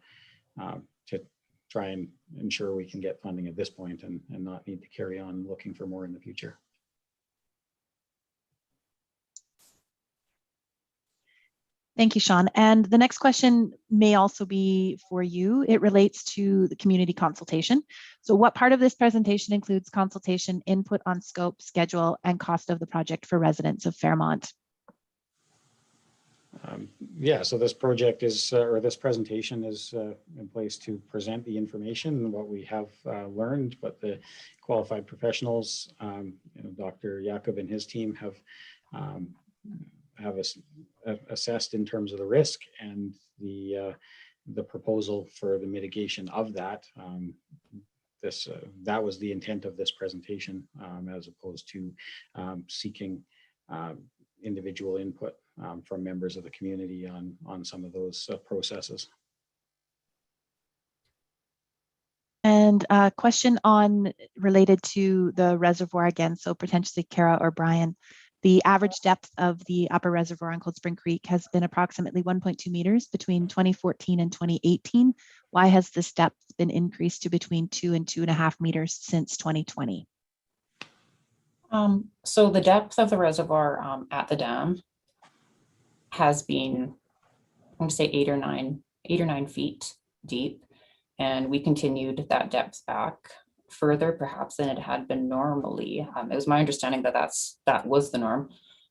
try and ensure we can get funding at this point and not need to carry on looking for more in the future. Thank you, Sean. And the next question may also be for you. It relates to the community consultation. So what part of this presentation includes consultation, input on scope, schedule, and cost of the project for residents of Fairmont? Yeah, so this project is, or this presentation is in place to present the information and what we have learned, but the qualified professionals, Dr. Jakob and his team have assessed in terms of the risk and the proposal for the mitigation of that. That was the intent of this presentation, as opposed to seeking individual input from members of the community on some of those processes. And a question related to the reservoir again, so potentially Kara or Brian. The average depth of the upper reservoir on Cold Spring Creek has been approximately 1.2 meters between 2014 and 2018. Why has this depth been increased to between 2 and 2.5 meters since 2020? So the depth of the reservoir at the dam has been, I'm going to say 8 or 9 feet deep, and we continued that depth back further perhaps than it had been normally. It was my understanding that that was the norm,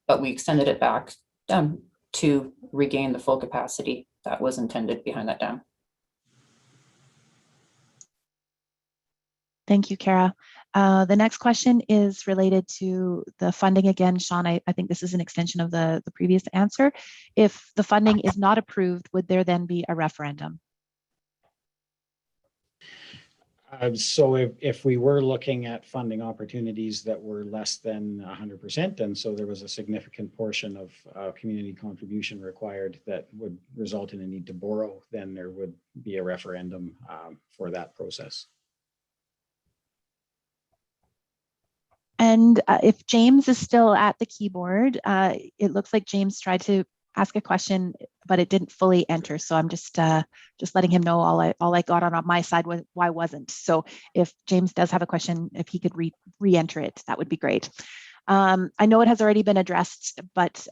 but we extended it back to regain the full capacity that was intended behind that dam. Thank you, Kara. The next question is related to the funding again. Sean, I think this is an extension of the previous answer. If the funding is not approved, would there then be a referendum? So if we were looking at funding opportunities that were less than 100%, and so there was a significant portion of community contribution required that would result in a need to borrow, then there would be a referendum for that process. And if James is still at the keyboard, it looks like James tried to ask a question, but it didn't fully enter. So I'm just letting him know all I got on my side was why wasn't. So if James does have a question, if he could re-enter it, that would be great. I know it has already been addressed, but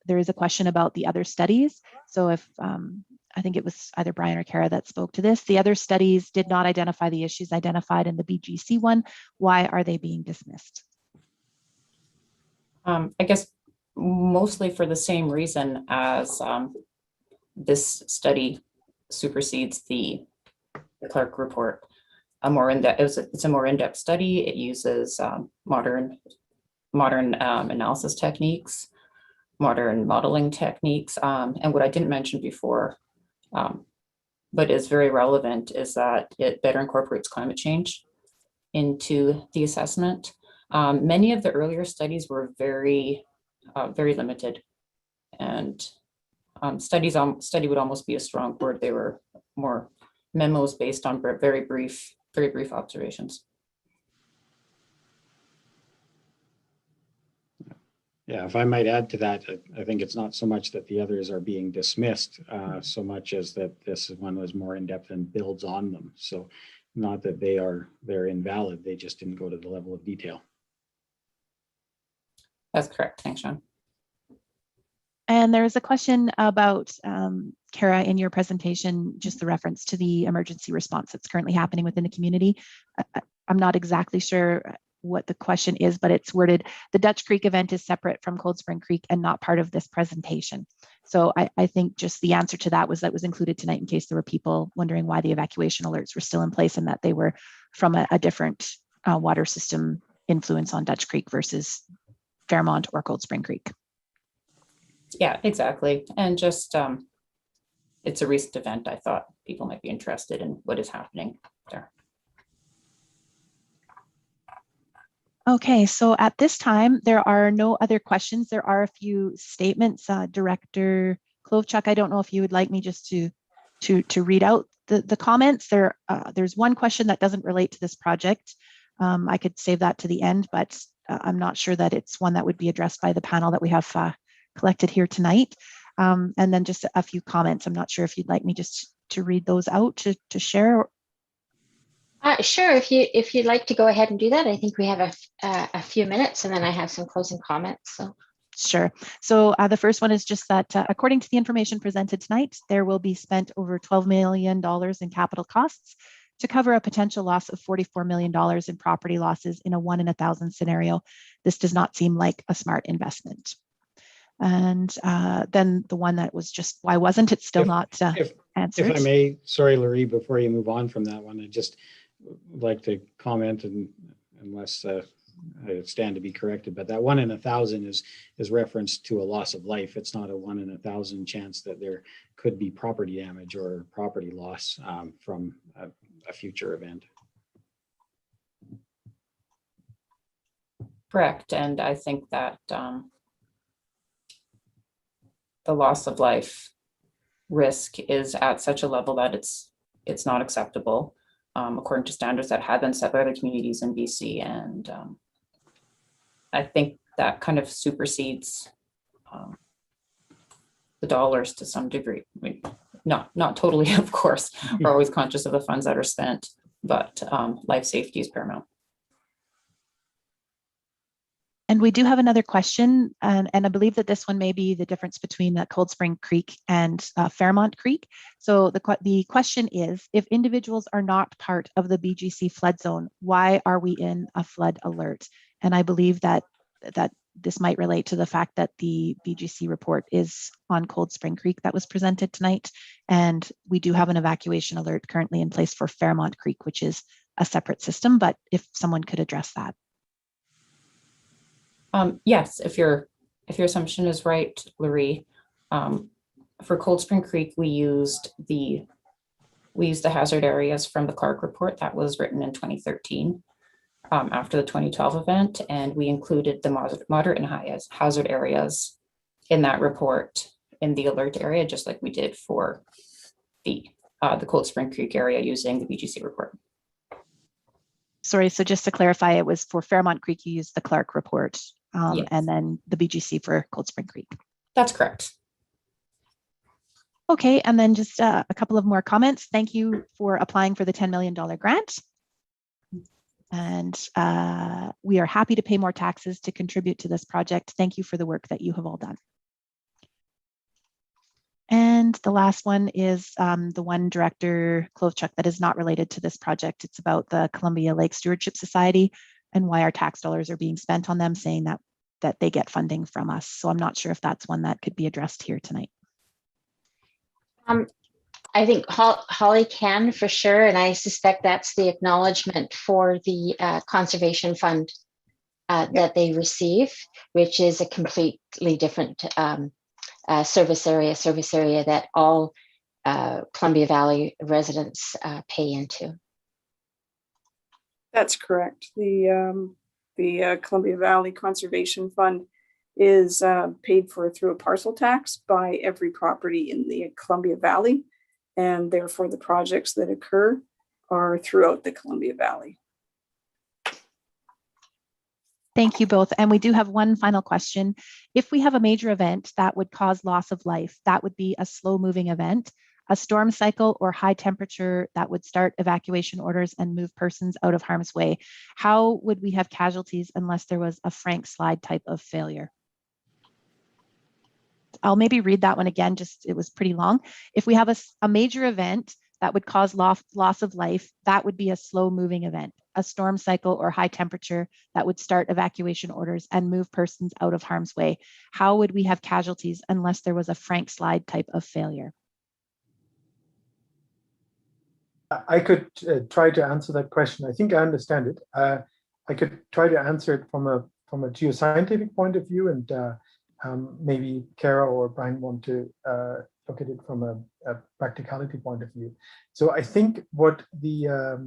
there is a question about the other studies. So if I think it was either Brian or Kara that spoke to this, the other studies did not identify the issues identified in the BGC one. Why are they being dismissed? I guess mostly for the same reason as this study supersedes the Clark report. It's a more in-depth study. It uses modern analysis techniques, modern modeling techniques, and what I didn't mention before, but is very relevant, is that it better incorporates climate change into the assessment. Many of the earlier studies were very limited, and study would almost be a strong word. They were more memos based on very brief observations. Yeah, if I might add to that, I think it's not so much that the others are being dismissed, so much as that this one was more in depth and builds on them. So not that they're invalid, they just didn't go to the level of detail. That's correct. Thanks, Sean. And there is a question about, Kara, in your presentation, just the reference to the emergency response that's currently happening within the community. I'm not exactly sure what the question is, but it's worded, the Dutch Creek event is separate from Cold Spring Creek and not part of this presentation. So I think just the answer to that was included tonight in case there were people wondering why the evacuation alerts were still in place and that they were from a different water system influence on Dutch Creek versus Fairmont or Cold Spring Creek. Yeah, exactly. And just, it's a recent event. I thought people might be interested in what is happening there. Okay, so at this time, there are no other questions. There are a few statements. Director Klovchuk, I don't know if you would like me just to to read out the comments. There's one question that doesn't relate to this project. I could save that to the end, but I'm not sure that it's one that would be addressed by the panel that we have collected here tonight. And then just a few comments. I'm not sure if you'd like me just to read those out to share. Sure, if you'd like to go ahead and do that. I think we have a few minutes, and then I have some closing comments. So. Sure. So the first one is just that according to the information presented tonight, there will be spent over $12 million in capital costs to cover a potential loss of $44 million in property losses in a 1 in 1,000 scenario. This does not seem like a smart investment. And then the one that was just, why wasn't it still not answered? If I may, sorry, Laurie, before you move on from that one, I just would like to comment, and unless I stand to be corrected, but that 1 in 1,000 is referenced to a loss of life. It's not a 1 in 1,000 chance that there could be property damage or property loss from a future event. Correct. And I think that the loss of life risk is at such a level that it's not acceptable according to standards that have been set by other communities in BC. And I think that kind of supersedes the dollars to some degree. I mean, not totally, of course. We're always conscious of the funds that are spent, but life safety is paramount. And we do have another question, and I believe that this one may be the difference between Cold Spring Creek and Fairmont Creek. So the question is, if individuals are not part of the BGC flood zone, why are we in a flood alert? And I believe that this might relate to the fact that the BGC report is on Cold Spring Creek that was presented tonight. And we do have an evacuation alert currently in place for Fairmont Creek, which is a separate system, but if someone could address that. Yes, if your assumption is right, Laurie, for Cold Spring Creek, we used the hazard areas from the Clark report that was written in 2013 after the 2012 event, and we included the moderate and high hazard areas in that report in the alert area, just like we did for the Cold Spring Creek area using the BGC report. Sorry, so just to clarify, it was for Fairmont Creek, you used the Clark report. Yes. And then the BGC for Cold Spring Creek. That's correct. Okay, and then just a couple of more comments. Thank you for applying for the $10 million grant. And we are happy to pay more taxes to contribute to this project. Thank you for the work that you have all done. And the last one is the one Director Klovchuk that is not related to this project. It's about the Columbia Lake Stewardship Society and why our tax dollars are being spent on them, saying that they get funding from us. So I'm not sure if that's one that could be addressed here tonight. I think Holly can for sure, and I suspect that's the acknowledgement for the conservation fund that they receive, which is a completely different service area that all Columbia Valley residents pay into. That's correct. The Columbia Valley Conservation Fund is paid for through a parcel tax by every property in the Columbia Valley, and therefore the projects that occur are throughout the Columbia Valley. Thank you both. And we do have one final question. If we have a major event that would cause loss of life, that would be a slow moving event, a storm cycle or high temperature that would start evacuation orders and move persons out of harm's way. How would we have casualties unless there was a Frank slide type of failure? I'll maybe read that one again, it was pretty long. If we have a major event that would cause loss of life, that would be a slow moving event, a storm cycle or high temperature that would start evacuation orders and move persons out of harm's way. How would we have casualties unless there was a Frank slide type of failure? I could try to answer that question. I think I understand it. I could try to answer it from a geoscientific point of view, and maybe Kara or Brian want to look at it from a practicality point of view. So I think what the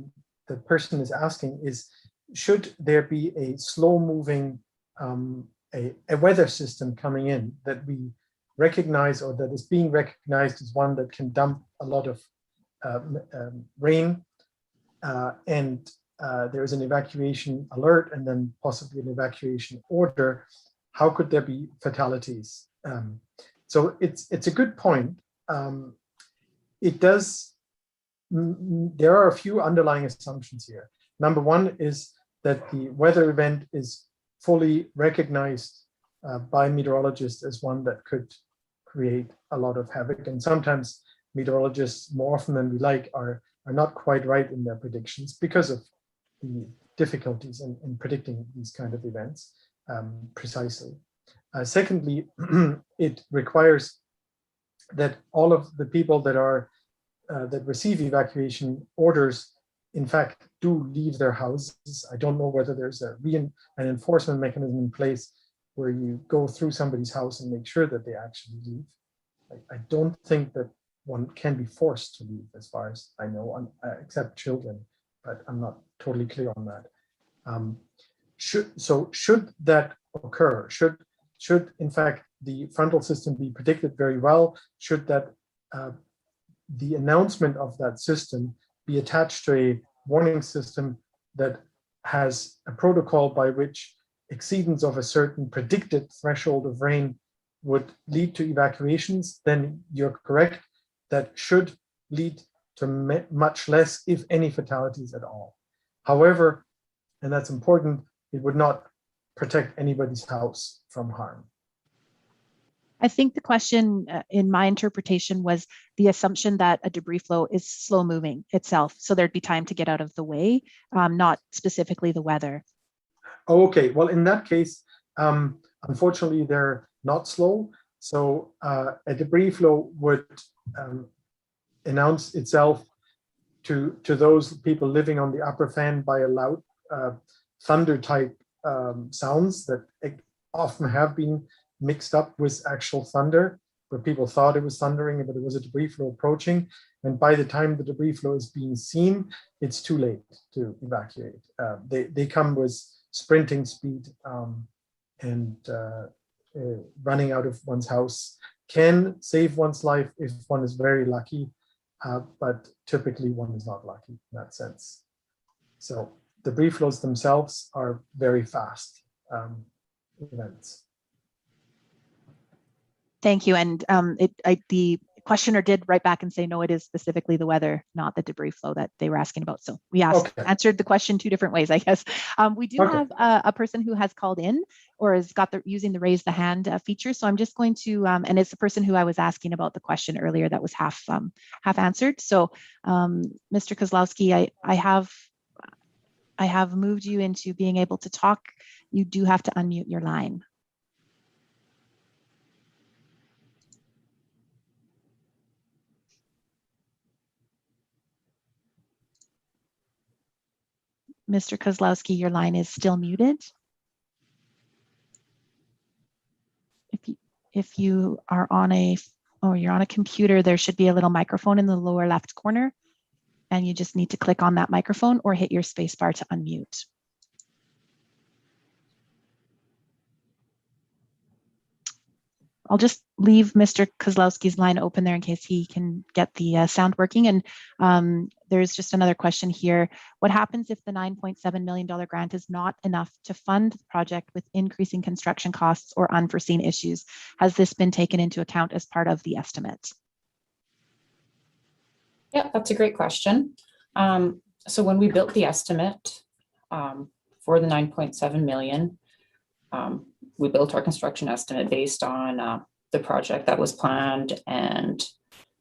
person is asking is, should there be a slow-moving a weather system coming in that we recognized, or that is being recognized as one that can dump a lot of rain, and there is an evacuation alert and then possibly an evacuation order, how could there be fatalities? So it's a good point. It does, there are a few underlying assumptions here. Number one is that the weather event is fully recognized by meteorologists as one that could create a lot of havoc. And sometimes meteorologists, more often than we like, are not quite right in their predictions because of the difficulties in predicting these kind of events precisely. Secondly, it requires that all of the people that are that receive evacuation orders, in fact, do leave their houses. I don't know whether there's an enforcement mechanism in place where you go through somebody's house and make sure that they actually leave. I don't think that one can be forced to leave, as far as I know, except children, but I'm not totally clear on that. Should that occur, should in fact the frontal system be predicted very well, should that the announcement of that system be attached to a warning system that has a protocol by which exceedance of a certain predicted threshold of rain would lead to evacuations, then you're correct. That should lead to much less, if any, fatalities at all. However, and that's important, it would not protect anybody's house from harm. I think the question in my interpretation was the assumption that a debris flow is slow moving itself. So there'd be time to get out of the way, not specifically the weather. Oh, okay. Well, in that case, unfortunately, they're not slow. So a debris flow would announce itself to those people living on the upper fan by a loud thunder type sounds that often have been mixed up with actual thunder, where people thought it was thundering, but it was a debris flow approaching. And by the time the debris flow is being seen, it's too late to evacuate. They come with sprinting speed, and running out of one's house can save one's life if one is very lucky, but typically one is not lucky in that sense. So debris flows themselves are very fast events. Thank you. And the questioner did write back and say, no, it is specifically the weather, not the debris flow that they were asking about. So we answered the question two different ways, I guess. We do have a person who has called in or has got using the raise the hand feature. So I'm just going to, and it's the person who I was asking about the question earlier that was half answered. So Mr. Kozlowski, I have moved you into being able to talk. You do have to unmute your line. Mr. Kozlowski, your line is still muted. If you are on you're on a computer, there should be a little microphone in the lower left corner, and you just need to click on that microphone or hit your space bar to unmute. I'll just leave Mr. Kozlowski's line open there in case he can get the sound working. And there's just another question here. What happens if the $9.7 million grant is not enough to fund the project with increasing construction costs or unforeseen issues? Has this been taken into account as part of the estimate? Yeah, that's a great question. So when we built the estimate for the 9.7 million, we built our construction estimate based on the project that was planned and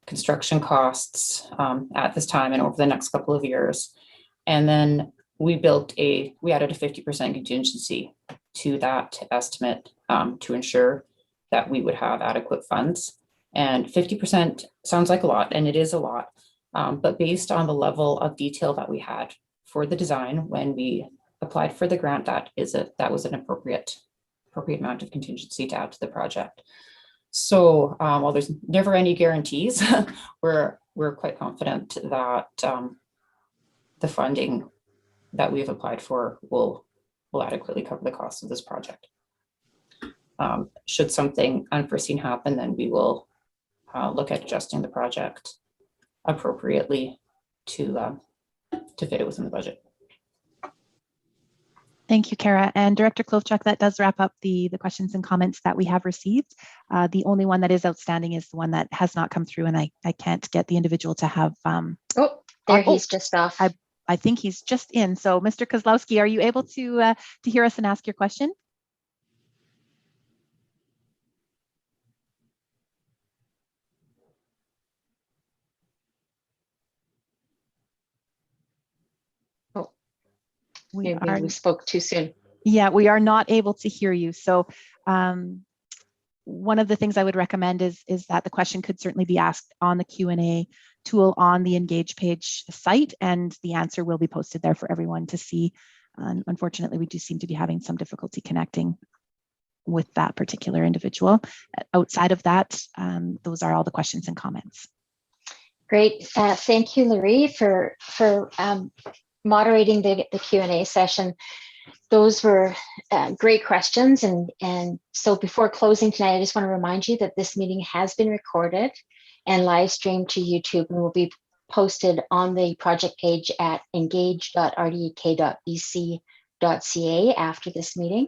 construction costs at this time and over the next couple of years. And then we added a 50% contingency to that estimate to ensure that we would have adequate funds. And 50% sounds like a lot, and it is a lot. But based on the level of detail that we had for the design when we applied for the grant, that was an appropriate amount of contingency to add to the project. So while there's never any guarantees, we're quite confident that the funding that we've applied for will adequately cover the cost of this project. Should something unforeseen happen, then we will look at adjusting the project appropriately to fit it within the budget. Thank you, Kara. And Director Klovchuk, that does wrap up the questions and comments that we have received. The only one that is outstanding is the one that has not come through, and I can't get the individual to have. He's just off. I think he's just in. So Mr. Kozlowski, are you able to hear us and ask your question? Maybe we spoke too soon. Yeah, we are not able to hear you. So one of the things I would recommend is that the question could certainly be asked on the Q&A tool on the Engage page site, and the answer will be posted there for everyone to see. Unfortunately, we do seem to be having some difficulty connecting with that particular individual. Outside of that, those are all the questions and comments. Great. Thank you, Laurie, for moderating the Q&A session. Those were great questions. And so before closing tonight, I just want to remind you that this meeting has been recorded and live streamed to YouTube and will be posted on the project page at engage.rdek.bc.ca after this meeting.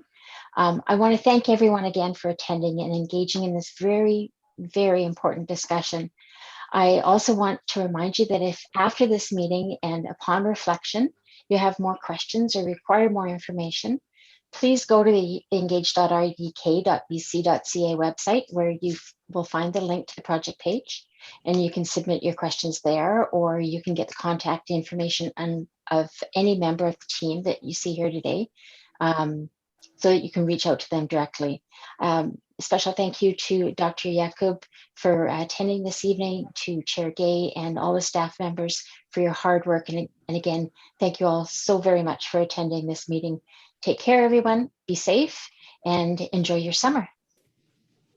I want to thank everyone again for attending and engaging in this very, very important discussion. I also want to remind you that if after this meeting and upon reflection, you have more questions or require more information, please go to the engage.rdek.bc.ca website, where you will find the link to the project page, and you can submit your questions there, or you can get the contact information of any member of the team that you see here today, so that you can reach out to them directly. Special thank you to Dr. Yakub for attending this evening, to Chair Gay and all the staff members for your hard work. And again, thank you all so very much for attending this meeting. Take care, everyone. Be safe and enjoy your summer.